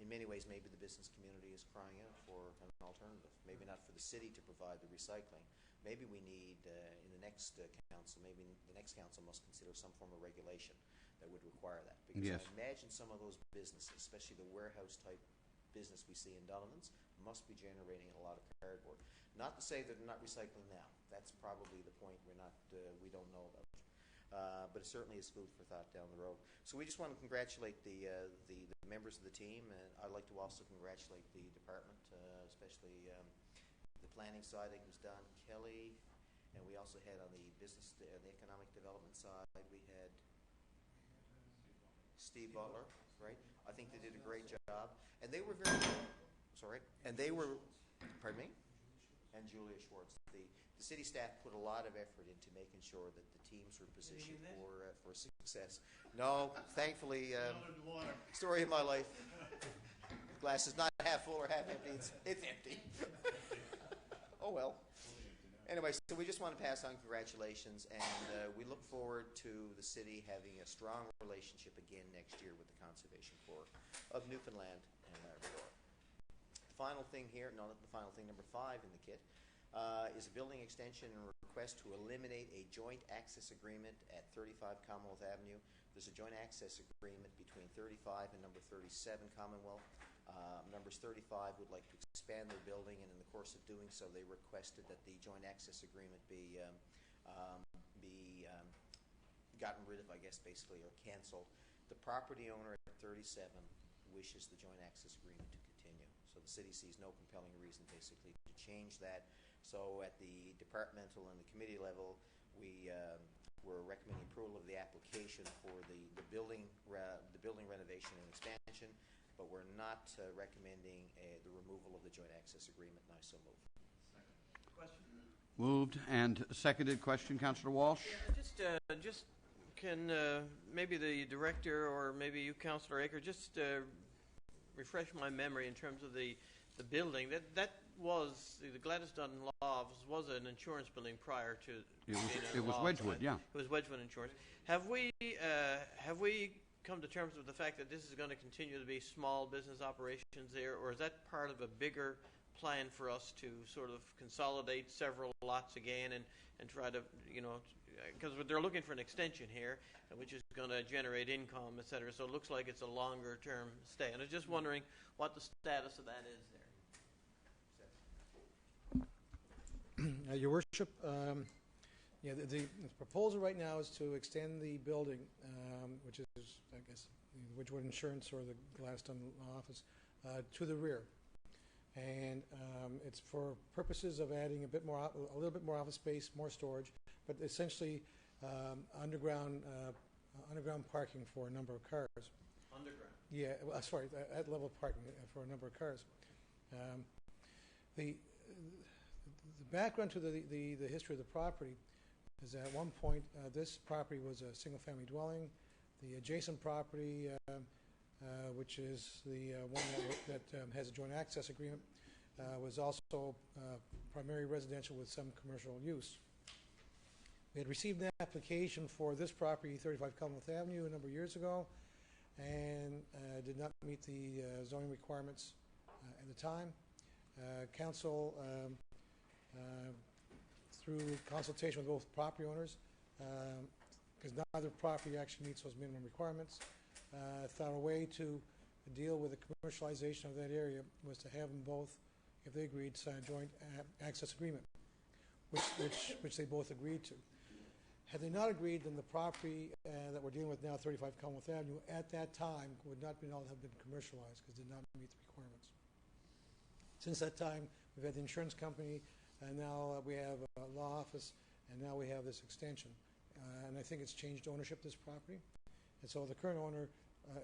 In many ways, maybe the business community is crying out for an alternative. Maybe not for the city to provide the recycling. Maybe we need, in the next council, maybe the next council must consider some form of regulation that would require that. Because Yes. I imagine some of those businesses, especially the warehouse-type business we see in Donovan's, must be generating a lot of cardboard. Not to say that they're not recycling now. That's probably the point we don't know about. But it certainly is food for thought down the road. So we just want to congratulate the members of the team, and I'd like to also congratulate the department, especially the planning side. I think was Don Kelly, and we also had on the business, the economic development side, we had Steve Butler, right? I think they did a great job, and they were very sorry, and they were, pardon me, and Julia Schwartz. The city staff put a lot of effort into making sure that the teams were positioned for success. No, thankfully, story of my life. Glass is not half full or half empty. It's empty. Oh well. Anyway, so we just want to pass on congratulations, and we look forward to the city having a strong relationship again next year with the Conservation Corps of Newfoundland and Labrador. Final thing here, no, not the final thing, number 5 in the kit, is a building extension and request to eliminate a joint access agreement at 35 Commonwealth Avenue. There's a joint access agreement between 35 and number 37 Commonwealth. Numbers 35 would like to expand their building, and in the course of doing so, they requested that the joint access agreement be gotten rid of, I guess, basically, or canceled. The property owner at 37 wishes the joint access agreement to continue. So the city sees no compelling reason, basically, to change that. So at the departmental and the committee level, we're recommending approval of the application for the building renovation and expansion, but we're not recommending the removal of the joint access agreement, and I so move. Question? Moved and seconded. Question, Councillor Walsh? Just can maybe the director or maybe you, Councillor Aker, just refresh my memory in terms of the building. That was the Gladys Dutton Law Office was an insurance building prior to it was Wedgwood, yeah. It was Wedgwood Insurance. Have we come to terms with the fact that this is going to continue to be small business operations there, or is that part of a bigger plan for us to sort of consolidate several lots again and try to, because they're looking for an extension here, which is going to generate income, et cetera. So it looks like it's a longer term stay. And I was just wondering what the status of that is there. Your Worship, the proposal right now is to extend the building, which is, I guess, the Wedgwood Insurance or the Gladstone office, to the rear. And it's for purposes of adding a little bit more office space, more storage, but essentially underground underground parking for a number of cars. Underground. Yeah, well, sorry, at level parking for a number of cars. The background to the history of the property is that at one point this property was a single-family dwelling. The adjacent property, which is the one that has a joint access agreement, was also primarily residential with some commercial use. We had received an application for this property, 35 Commonwealth Avenue, a number of years ago, and did not meet the zoning requirements at the time. Council, through consultation with both property owners, because neither property actually meets those minimum requirements, thought a way to deal with the commercialization of that area was to have them both, if they agreed, sign a joint access agreement, which they both agreed to. Had they not agreed, then the property that we're dealing with now, 35 Commonwealth Avenue, at that time would not be able to have been commercialized because it did not meet the requirements. Since that time, we've had the insurance company, and now we have a law office, and now we have this extension. And I think it's changed ownership of this property. And so the current owner,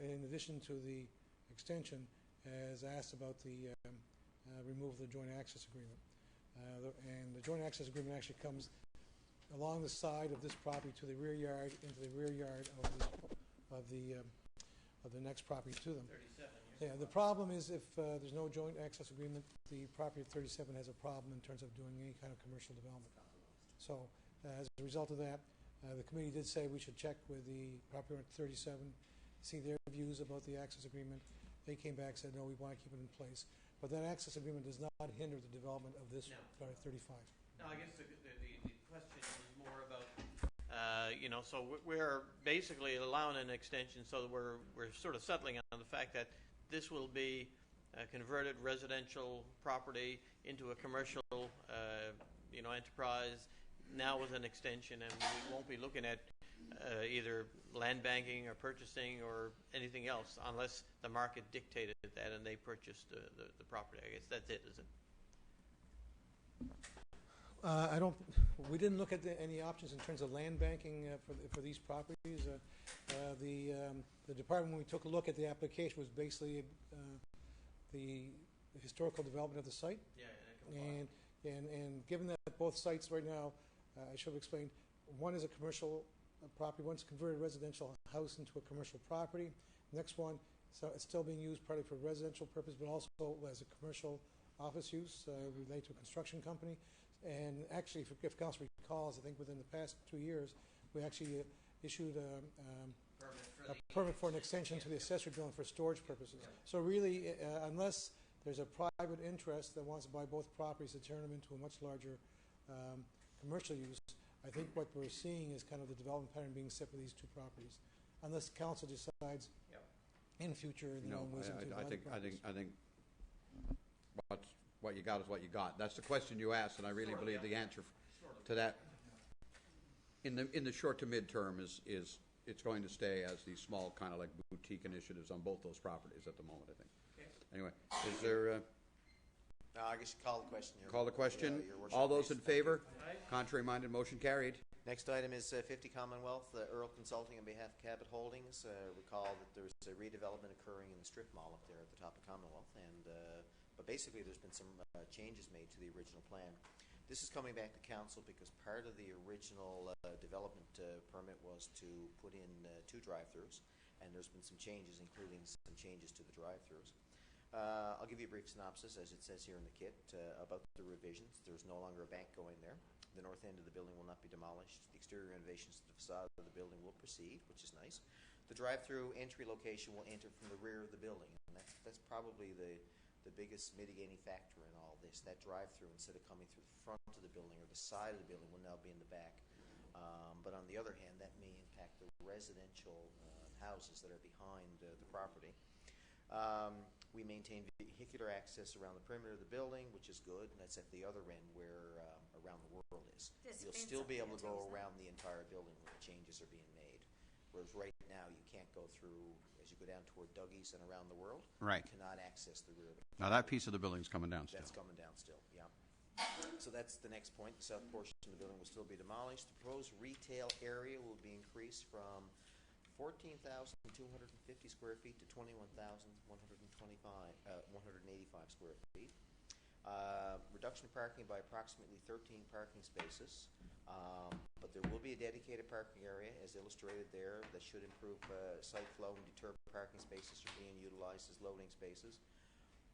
in addition to the extension, has asked about the removal of the joint access agreement. And the joint access agreement actually comes along the side of this property to the rear yard, into the rear yard of the next property to them. 37. Yeah, the problem is if there's no joint access agreement, the property at 37 has a problem in terms of doing any kind of commercial development. So as a result of that, the committee did say we should check with the property owner at 37, see their views about the access agreement. They came back and said, no, we want to keep it in place. But that access agreement does not hinder the development of this 35. No, I guess the question is more about, so we're basically allowing an extension so that we're sort of settling on the fact that this will be a converted residential property into a commercial, enterprise now with an extension, and we won't be looking at either land banking or purchasing or anything else unless the market dictated that and they purchased the property. I guess that's it, is it? We didn't look at any options in terms of land banking for these properties. The department, when we took a look at the application, was basically the historical development of the site. Yeah, and given that both sites right now, I should have explained, one is a commercial property, one's a converted residential house into a commercial property. Next one, so it's still being used partly for residential purpose, but also as a commercial office use related to a construction company. And actually, if Council recalls, I think within the past 2 years, we actually issued a permit for an extension to the accessory building for storage purposes. Yeah. So really, unless there's a private interest that wants to buy both properties to turn them into a much larger commercial use, I think what we're seeing is kind of the development pattern being set for these two properties, unless Council decides in future. I think what you got is what you got. That's the question you asked, and I really believe the answer to that in the short to mid-term is it's going to stay as these small kind of like boutique initiatives on both those properties at the moment, I think. Okay. Anyway, is there... No, I guess you call the question. Call the question. All those in favor? Contrary-minded, motion carried. Next item is 50 Commonwealth, Earl Consulting on behalf of Cabot Holdings. Recall that there's a redevelopment occurring in the strip mall up there at the top of Commonwealth, but basically there's been some changes made to the original plan. This is coming back to Council because part of the original development permit was to put in 2 drive-thrus, and there's been some changes, including some changes to the drive-thrus. I'll give you a brief synopsis, as it says here in the kit, about the revisions. There's no longer a bank going there. The north end of the building will not be demolished. The exterior renovations to the facade of the building will proceed, which is nice. The drive-through entry location will enter from the rear of the building, and that's probably the biggest mitigating factor in all this. That drive-through, instead of coming through the front of the building or the side of the building, will now be in the back. But on the other hand, that may impact the residential houses that are behind the property. We maintain vehicular access around the perimeter of the building, which is good, and that's at the other end where Around the World is. You'll still be able to go around the entire building where the changes are being made, whereas right now you can't go through, as you go down toward Dougie's and Around the World, right. You cannot access the rear of the building. Now that piece of the building's coming down still. That's coming down still, yeah. So that's the next point. The south portion of the building will still be demolished. The proposed retail area will be increased from 14,250 square feet to 185 square feet. Reduction of parking by approximately 13 parking spaces, but there will be a dedicated parking area as illustrated there that should improve site flow and deter parking spaces from being utilized as loading spaces.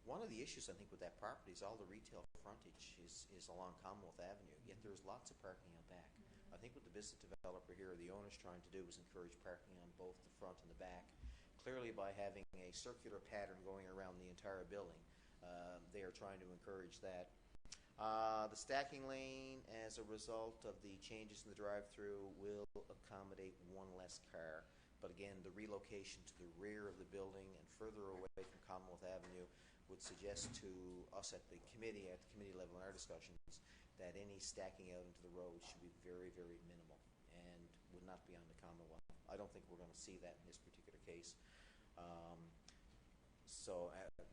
One of the issues I think with that property is all the retail frontage is along Commonwealth Avenue, yet there's lots of parking out back. I think what the business developer here, or the owner's trying to do, is encourage parking on both the front and the back. Clearly by having a circular pattern going around the entire building, they are trying to encourage that. The stacking lane, as a result of the changes in the drive-through, will accommodate one less car. But again, the relocation to the rear of the building and further away from Commonwealth Avenue would suggest to us at the committee level in our discussions, that any stacking out into the road should be very, very minimal and would not be on the Commonwealth. I don't think we're going to see that in this particular case.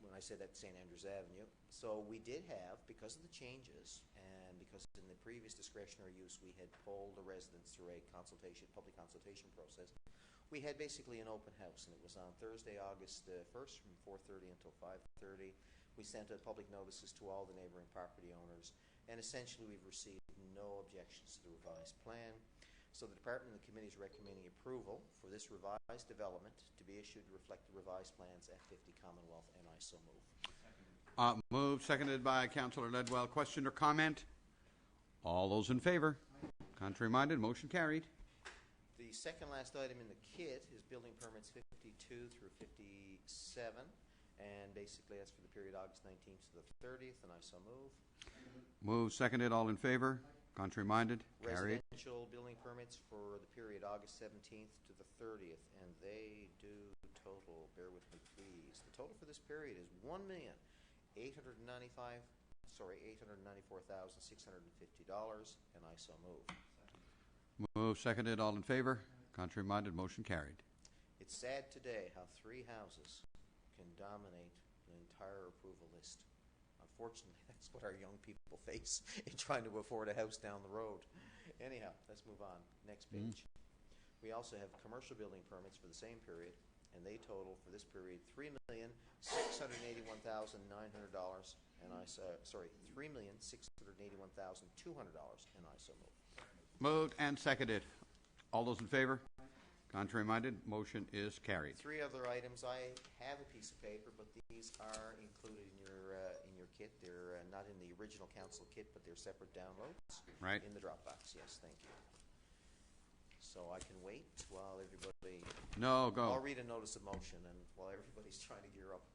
When I said that, St. Andrews Avenue. So we did have, because of the changes and because in the previous discretionary use we had polled the residents through a public consultation process, we had basically an open house, and it was on Thursday, August 1st from 4:30 until 5:30. We sent out public notices to all the neighboring property owners, and essentially we've received no objections to the revised plan. So the department and the committee is recommending approval for this revised development to be issued to reflect the revised plans at 50 Commonwealth, and I so move. Moved, seconded by Councillor Ledwell. Question or comment? All those in favor? Contrary-minded, motion carried. The second last item in the kit is building permits 52 through 57, and basically that's for the period August 19th to the 30th, and I so move. Moved, seconded, all in favor? Contrary-minded, carried. Residential building permits for the period August 17th to the 30th, and they do total, bear with me please, the total for this period is $894,650, and I so move. Moved, seconded, all in favor? Contrary-minded, motion carried. It's sad today how 3 houses can dominate the entire approval list. Unfortunately, that's what our young people face in trying to afford a house down the road. Anyhow, let's move on. Next page. We also have commercial building permits for the same period, and they total for this period $3,681,900, and $3,681,200, and I so move. Moved and seconded. All those in favor? Contrary-minded, motion is carried. 3 other items. I have a piece of paper, but these are included in your kit. They're not in the original council kit, but they're separate downloads. Right. In the Dropbox. Yes, thank you. So I can wait while everybody... No, go. I'll read a notice of motion and while everybody's trying to gear up.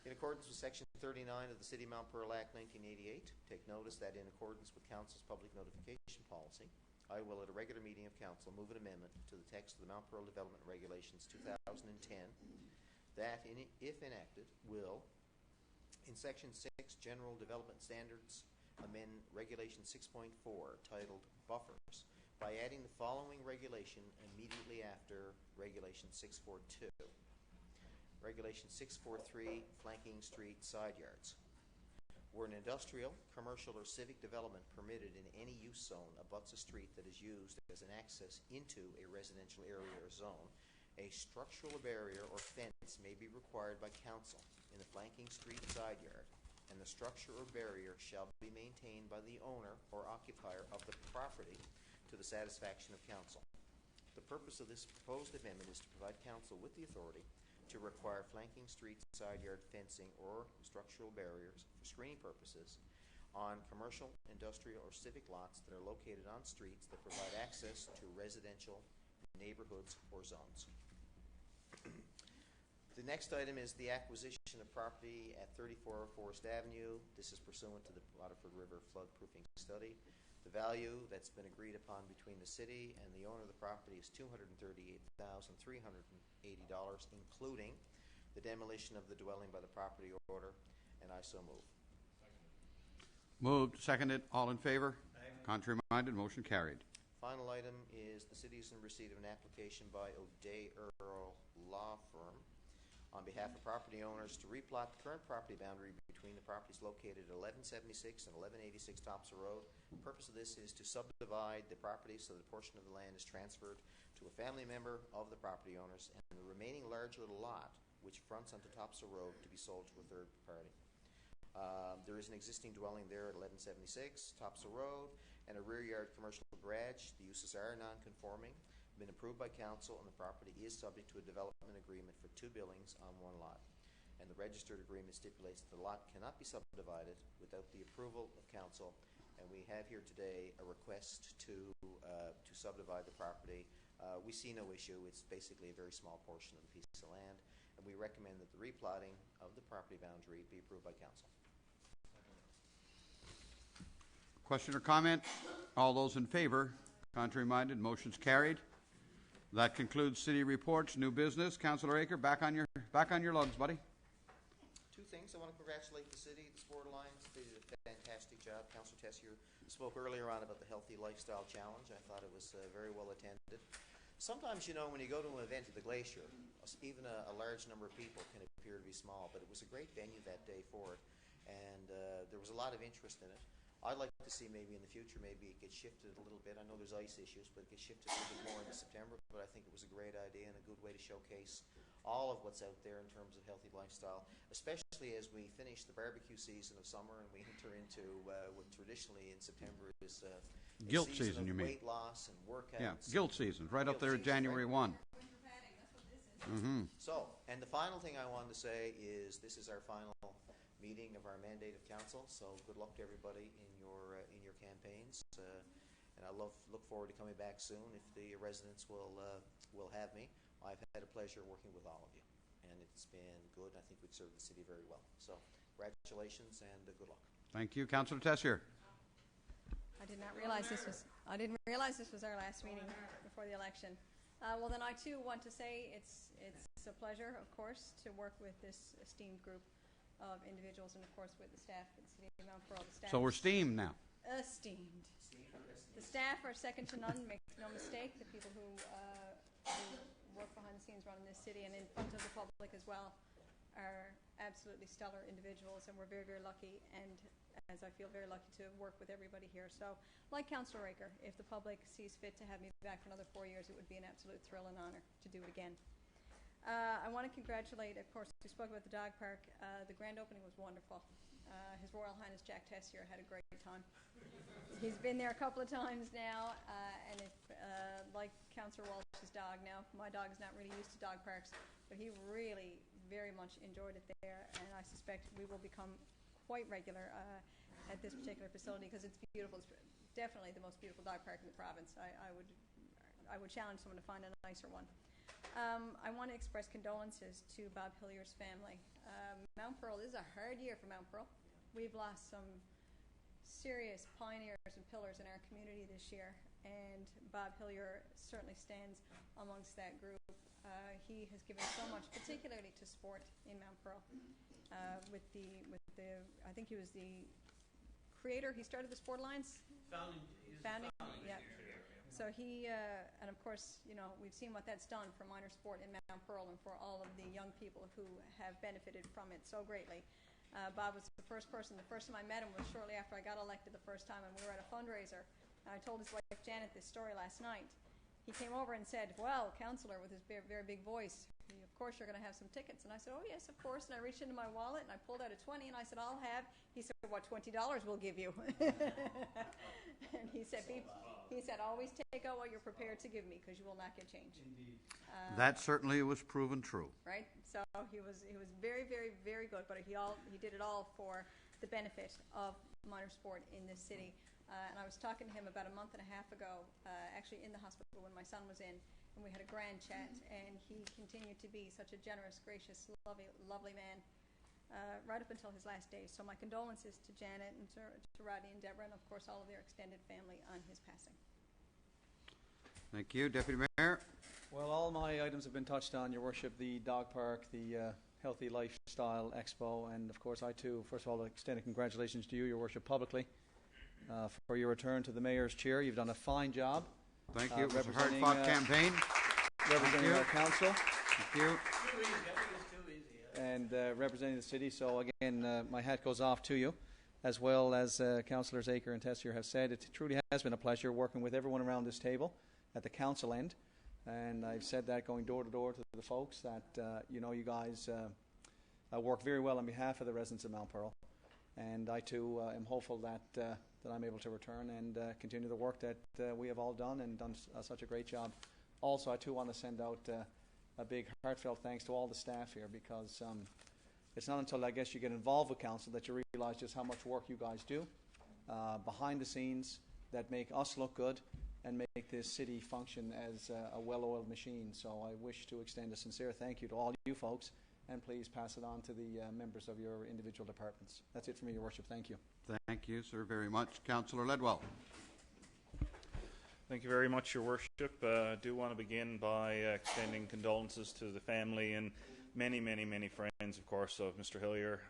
In accordance with Section 39 of the City of Mount Pearl Act 1988, take notice that in accordance with Council's public notification policy, I will, at a regular meeting of Council, move an amendment to the text of the Mount Pearl Development Regulations 2010 that, if enacted, will, in Section 6, General Development Standards, amend Regulation 6.4, titled Buffers, by adding the following regulation immediately after Regulation 642. Regulation 643, Flanking Street Side Yards. Where an industrial, commercial, or civic development permitted in any use zone abuts a street that is used as an access into a residential area or zone, a structural barrier or fence may be required by council in the flanking street side yard, and the structure or barrier shall be maintained by the owner or occupier of the property to the satisfaction of council. The purpose of this proposed amendment is to provide council with the authority to require flanking street side yard fencing or structural barriers for screening purposes on commercial, industrial, or civic lots that are located on streets that provide access to residential neighborhoods or zones. The next item is the acquisition of property at 34 Forest Avenue. This is pursuant to the Waterford River flood-proofing study. The value that's been agreed upon between the city and the owner of the property is $238,380, including the demolition of the dwelling by the property order, and I so move. Moved, seconded, all in favor? Contrary-minded, motion carried. Final item is the city is in receipt of an application by O'Day Earl Law Firm on behalf of property owners to replot the current property boundary between the properties located at 1176 and 1186 Topsail Road. The purpose of this is to subdivide the property so that a portion of the land is transferred to a family member of the property owners, and the remaining large little lot, which fronts onto Topsail Road, to be sold to a third party. There is an existing dwelling there at 1176 Topsail Road and a rear yard commercial garage. The uses are non-conforming, been approved by council, and the property is subject to a development agreement for 2 buildings on 1 lot. And the registered agreement stipulates that the lot cannot be subdivided without the approval of council. And we have here today a request to subdivide the property. We see no issue. It's basically a very small portion of the piece of land, and we recommend that the replotting of the property boundary be approved by council. Question or comment? All those in favor? Contrary-minded? Motion's carried. That concludes city reports. New business. Councillor Aker, back on your lugs, buddy. 2 things. I want to congratulate the city, the Sport Alliance. They did a fantastic job. Councillor Tessier spoke earlier on about the Healthy Lifestyle Challenge. I thought it was very well attended. Sometimes, you know, when you go to an event at the Glacier, even a large number of people can appear to be small, but it was a great venue that day for it, and there was a lot of interest in it. I'd like to see maybe in the future, maybe it gets shifted a little bit. I know there's ice issues, but it gets shifted a little bit more into September. But I think it was a great idea and a good way to showcase all of what's out there in terms of healthy lifestyle, especially as we finish the barbecue season of summer and we enter into what traditionally in September is guilt season, you mean? Weight loss and workouts. Yeah, guilt season, right up there at January 1. Mm-hmm. So, and the final thing I wanted to say is this is our final meeting of our mandate of council. So good luck to everybody in your campaigns, and I look forward to coming back soon if the residents will have me. I've had a pleasure working with all of you, and it's been good. I think we've served the city very well. So congratulations and good luck. Thank you, Councillor Tessier. I didn't realize this was our last meeting before the election. Well, then I too want to say it's a pleasure, of course, to work with this esteemed group of individuals, and of course with the staff at the City of Mount Pearl. So we're steamed now. Esteemed. The staff are second to none, make no mistake. The people who work behind the scenes running this city and in front of the public as well are absolutely stellar individuals, and we're very, very lucky, and as I feel very lucky to work with everybody here. So, like Councillor Aker, if the public sees fit to have me back for another 4 years, it would be an absolute thrill and honor to do it again. I want to congratulate, of course, we spoke about the dog park. The grand opening was wonderful. His Royal Highness Jack Tessier had a great time. He's been there a couple of times now, and if, like Councillor Walsh's dog now, my dog is not really used to dog parks, but he really very much enjoyed it there, and I suspect we will become quite regular at this particular facility because it's beautiful. It's definitely the most beautiful dog park in the province. I would challenge someone to find a nicer one. I want to express condolences to Bob Hillier's family. Mount Pearl, this is a hard year for Mount Pearl. We've lost some serious pioneers and pillars in our community this year, and Bob Hillier certainly stands amongst that group. He has given so much, particularly to sport in Mount Pearl. I think he was the creator. He started the Sport Alliance. Founding. Yeah. So he, and of course, you know, we've seen what that's done for minor sport in Mount Pearl and for all of the young people who have benefited from it so greatly. Bob was the first person. The first time I met him was shortly after I got elected the first time, and we were at a fundraiser. And I told his wife Janet this story last night. He came over and said, "Well, councillor," with his very, very big voice, "of course you're going to have some tickets." And I said, "Oh yes, of course." And I reached into my wallet and I pulled out a 20 and I said, "I'll have." He said, "What, $20 we'll give you?" And he said, "Always take out what you're prepared to give me, because you will not get change." Indeed. That certainly was proven true. Right. So he was very, very, very good. But he did it all for the benefit of minor sport in this city. And I was talking to him about a month and a half ago, actually in the hospital when my son was in, and we had a grand chat, and he continued to be such a generous, gracious, lovely man right up until his last days. So my condolences to Janet and to Rodney and Deborah, and of course all of their extended family on his passing. Thank you. Deputy Mayor. Well, all my items have been touched on, Your Worship, the dog park, the Healthy Lifestyle Expo, and of course I too, first of all, extend a congratulations to you, Your Worship, publicly for your return to the Mayor's chair. You've done a fine job. Thank you. It was a hard-fought campaign. Representing our council. Thank you. And representing the city. So again, my hat goes off to you, as well as Councillors Aker and Tessier have said. It truly has been a pleasure working with everyone around this table at the council end. And I've said that going door to door to the folks that, you guys work very well on behalf of the residents of Mount Pearl. And I, too, am hopeful that I'm able to return and continue the work that we have all done and done such a great job. Also, I, too, want to send out a big heartfelt thanks to all the staff here, because it's not until, I guess, you get involved with council that you realize just how much work you guys do behind the scenes that make us look good and make this city function as a well-oiled machine. So I wish to extend a sincere thank you to all you folks, and please pass it on to the members of your individual departments. That's it for me, Your Worship. Thank you. Thank you, sir, very much. Councillor Ledwell. Thank you very much, Your Worship. I do want to begin by extending condolences to the family and many, many, many friends, of course, of Mr. Hillier.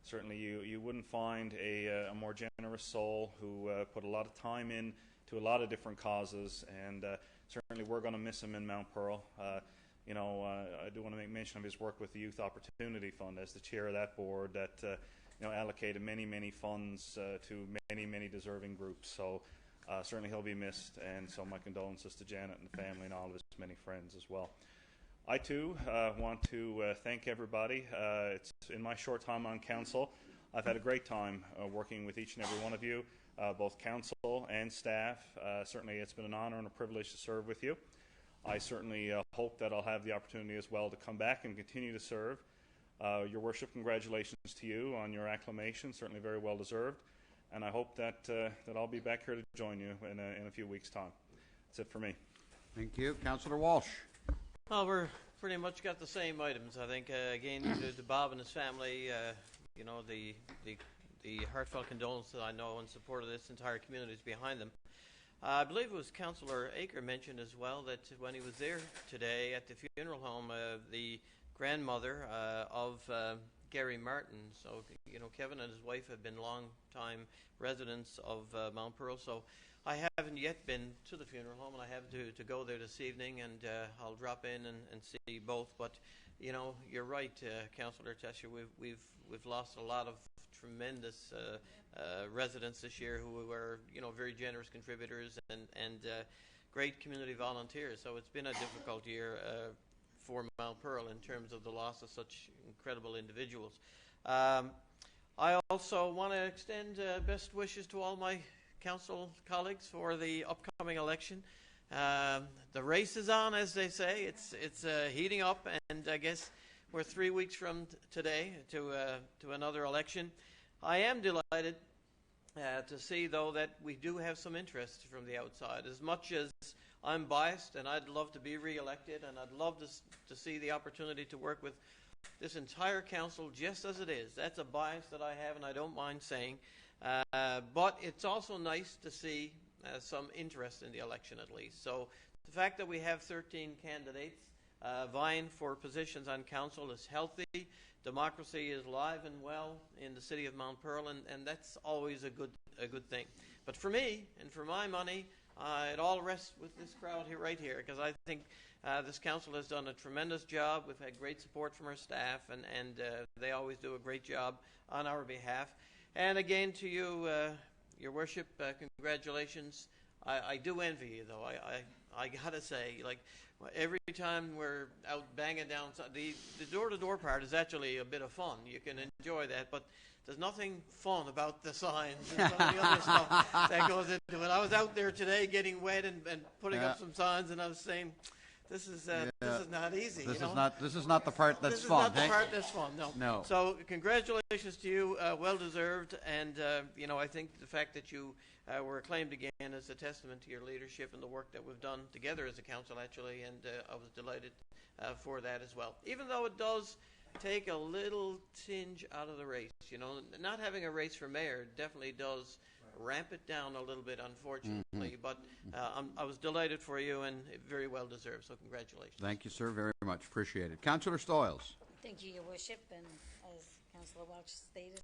Certainly you wouldn't find a more generous soul who put a lot of time in to a lot of different causes, and certainly we're going to miss him in Mount Pearl. I do want to make mention of his work with the Youth Opportunity Fund as the chair of that board that allocated many, many funds to many, many deserving groups. So certainly he'll be missed, and so my condolences to Janet and the family and all of his many friends as well. I, too, want to thank everybody. It's in my short time on council, I've had a great time working with each and every one of you, both council and staff. Certainly it's been an honor and a privilege to serve with you. I certainly hope that I'll have the opportunity as well to come back and continue to serve. Your Worship, congratulations to you on your acclamation, certainly very well deserved. And I hope that I'll be back here to join you in a few weeks' time. That's it for me. Thank you. Councillor Walsh. Well, we're pretty much got the same items. I think, again, to Bob and his family, the heartfelt condolences that I know in support of this entire community is behind them. I believe it was Councillor Aker mentioned as well that when he was there today at the funeral home, the grandmother of Gary Martin, so, Kevin and his wife have been long-time residents of Mount Pearl, so I haven't yet been to the funeral home, and I have to go there this evening, and I'll drop in and see both. But you're right, Councillor Tesher. We've lost a lot of tremendous residents this year who were very generous contributors and great community volunteers. So it's been a difficult year for Mount Pearl in terms of the loss of such incredible individuals. I also want to extend best wishes to all my council colleagues for the upcoming election. The race is on, as they say. It's heating up, and I guess we're 3 weeks from today to another election. I am delighted to see, though, that we do have some interest from the outside. As much as I'm biased, and I'd love to be re-elected, and I'd love to see the opportunity to work with this entire council just as it is. That's a bias that I have, and I don't mind saying. But it's also nice to see some interest in the election, at least. So the fact that we have 13 candidates vying for positions on council is healthy. Democracy is alive and well in the city of Mount Pearl, and that's always a good thing. But for me, and for my money, it all rests with this crowd here, right here, because I think this council has done a tremendous job. We've had great support from our staff, and they always do a great job on our behalf. And again, to you, Your Worship, congratulations. I do envy you, though. I gotta say, like, every time we're out banging down, the door-to-door part is actually a bit of fun. You can enjoy that, but there's nothing fun about the signs and some of the other stuff that goes into it. I was out there today getting wet and putting up some signs, and I was saying, this is not easy. This is not the part that's fun. This is not the part that's fun. No. So congratulations to you, well deserved, and I think the fact that you were acclaimed again is a testament to your leadership and the work that we've done together as a council, actually, and I was delighted for that as well. Even though it does take a little tinge out of the race, not having a race for mayor definitely does ramp it down a little bit, unfortunately. But I was delighted for you, and very well deserved. So congratulations. Thank you, sir, very much. Appreciate it. Councillor Stoyles. Thank you, Your Worship, and as Councillor Welch stated,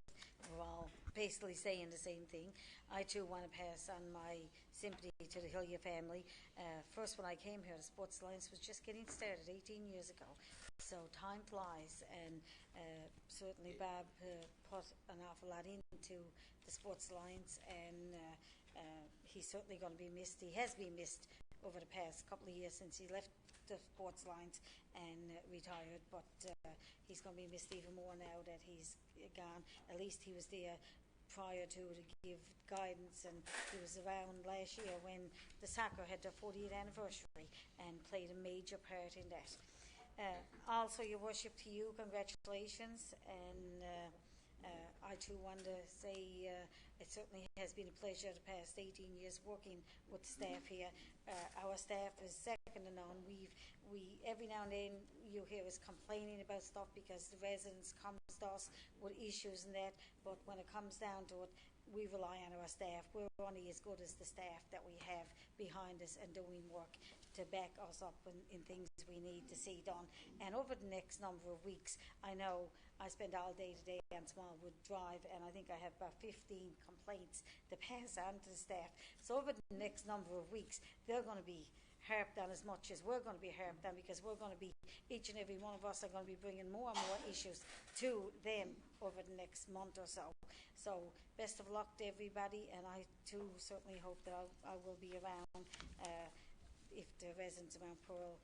we're all basically saying the same thing. I too want to pass on my sympathy to the Hillier family. First, when I came here, the Sports Alliance was just getting started 18 years ago. So time flies, and certainly Bob put an awful lot into the Sports Alliance, and he's certainly going to be missed. He has been missed over the past couple of years since he left the sports lines and retired, but he's going to be missed even more now that he's gone. At least he was there prior to give guidance, and he was around last year when the soccer had their 40th anniversary and played a major part in that. Also, Your Worship, to you, congratulations, and I too want to say it certainly has been a pleasure the past 18 years working with staff here. Our staff is second to none. We every now and then you hear us complaining about stuff because the residents come to us with issues and that, but when it comes down to it, we rely on our staff. We're only as good as the staff that we have behind us and doing work to back us up in things we need to see done. And over the next number of weeks, I know I spend all day today on Smallwood Drive, and I think I have about 15 complaints to pass on to the staff. So over the next number of weeks, they're going to be harped on as much as we're going to be harped on, because we're going to be, each and every one of us are going to be bringing more and more issues to them over the next month or so. So best of luck to everybody, and I too certainly hope that I will be around if the residents of Mount Pearl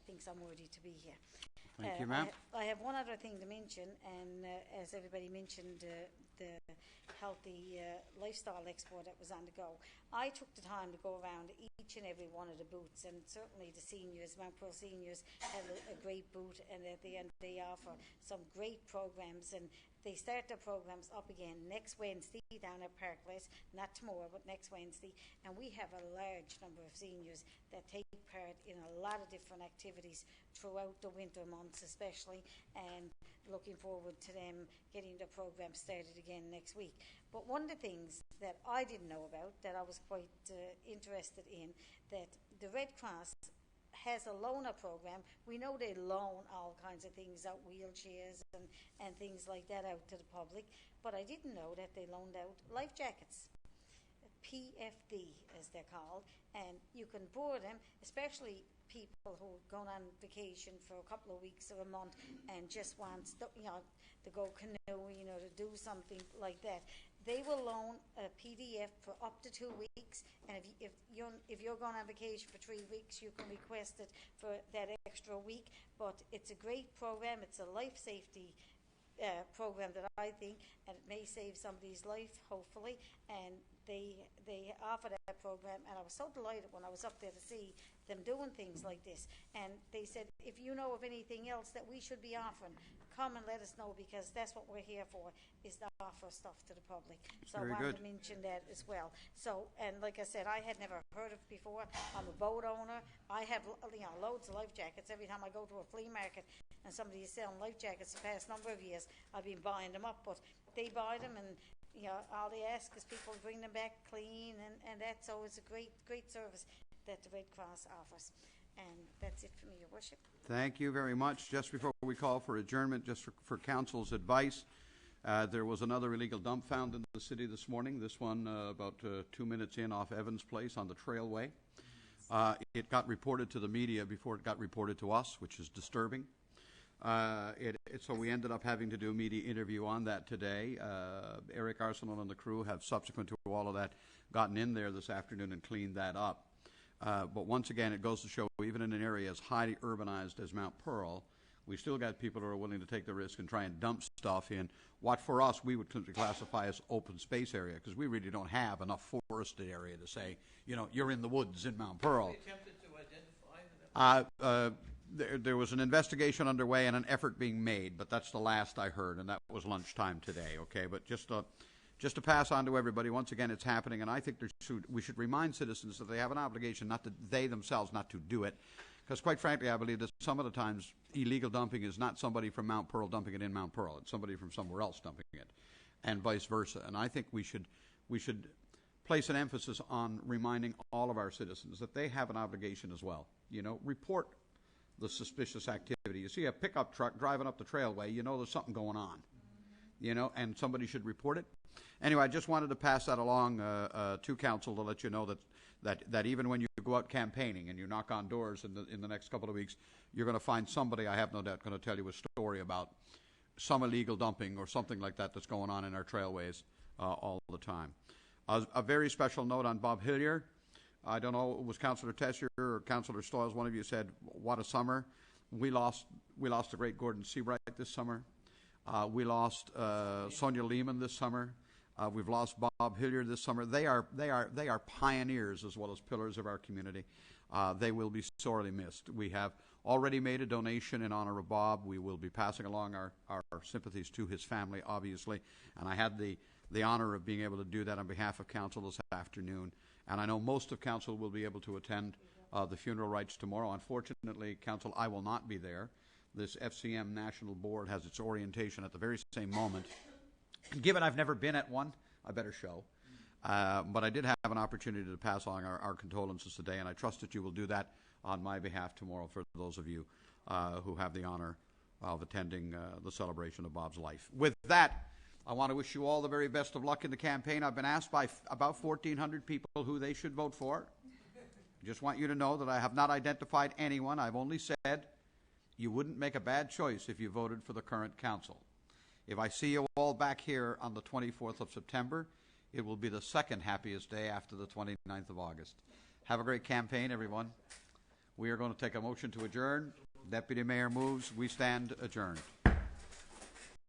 thinks I'm worthy to be here. Thank you, ma'am. I have one other thing to mention, and as everybody mentioned, the healthy lifestyle expo that was on the go. I took the time to go around each and every one of the booths, and certainly the seniors, Mount Pearl seniors, had a great booth, and at the end they offer some great programs, and they start their programs up again next Wednesday down at Parklands, not tomorrow, but next Wednesday, and we have a large number of seniors that take part in a lot of different activities throughout the winter months especially, and looking forward to them getting the program started again next week. But one of the things that I didn't know about, that I was quite interested in, that the Red Cross has a loaner program. We know they loan all kinds of things out, wheelchairs and things like that out to the public, but I didn't know that they loaned out life jackets, PFD as they're called, and you can board them, especially people who are going on vacation for a couple of weeks or a month and just want to go canoeing or to do something like that. They will loan a PDF for up to 2 weeks, and if you're going on vacation for 3 weeks, you can request it for that extra week. But it's a great program. It's a life safety program that I think, and it may save somebody's life, hopefully. And they offer that program, and I was so delighted when I was up there to see them doing things like this. And they said, if you know of anything else that we should be offering, come and let us know, because that's what we're here for, is to offer stuff to the public. So Very I wanted good. to mention that as well. So, and like I said, I had never heard of it before. I'm a boat owner. I have loads of life jackets. Every time I go to a flea market and somebody is selling life jackets the past number of years, I've been buying them up. But they buy them, and all they ask is people bring them back clean, and that's always a great service that the Red Cross offers. And that's it for me, Your Worship. Thank you very much. Just before we call for adjournment, just for council's advice, there was another illegal dump found in the city this morning. This one about 2 minutes in off Evans Place on the Trailway. It got reported to the media before it got reported to us, which is disturbing. So we ended up having to do a media interview on that today. Eric Arsenal and the crew have, subsequent to all of that, gotten in there this afternoon and cleaned that up. But once again, it goes to show, even in an area as highly urbanized as Mount Pearl, we still got people who are willing to take the risk and try and dump stuff in what for us we would classify as open space area, because we really don't have enough forested area to say, you're in the woods in Mount Pearl. Were they attempted to identify? There was an investigation underway and an effort being made, but that's the last I heard, and that was lunchtime today, okay? But just to pass on to everybody, once again, it's happening, and I think we should remind citizens that they have an obligation they themselves not to do it, because quite frankly, I believe that some of the times illegal dumping is not somebody from Mount Pearl dumping it in Mount Pearl. It's somebody from somewhere else dumping it, and vice versa. And I think we should place an emphasis on reminding all of our citizens that they have an obligation as well. Report the suspicious activity. You see a pickup truck driving up the trailway, there's something going on, and somebody should report it. Anyway, I just wanted to pass that along to council to let you know that even when you go out campaigning and you knock on doors in the next couple of weeks, you're going to find somebody, I have no doubt, going to tell you a story about some illegal dumping or something like that that's going on in our trailways all the time. A very special note on Bob Hillier. I don't know, it was Councillor Tessier or Councillor Stoyles, one of you said, what a summer. We lost the great Gordon Seabright this summer. We lost Sonia Lehman this summer. We've lost Bob Hilliard this summer. They are pioneers as well as pillars of our community. They will be sorely missed. We have already made a donation in honor of Bob. We will be passing along our sympathies to his family, obviously. And I had the honor of being able to do that on behalf of council this afternoon. And I know most of council will be able to attend the funeral rites tomorrow. Unfortunately, council, I will not be there. This FCM National Board has its orientation at the very same moment. Given I've never been at one, I better show. But I did have an opportunity to pass along our condolences today, and I trust that you will do that on my behalf tomorrow for those of you who have the honor of attending the celebration of Bob's life. With that, I want to wish you all the very best of luck in the campaign. I've been asked by about 1,400 people who they should vote for. I just want you to know that I have not identified anyone. I've only said you wouldn't make a bad choice if you voted for the current council. If I see you all back here on the 24th of September, it will be the second happiest day after the 29th of August. Have a great campaign, everyone. We are going to take a motion to adjourn. Deputy Mayor moves. We stand adjourned.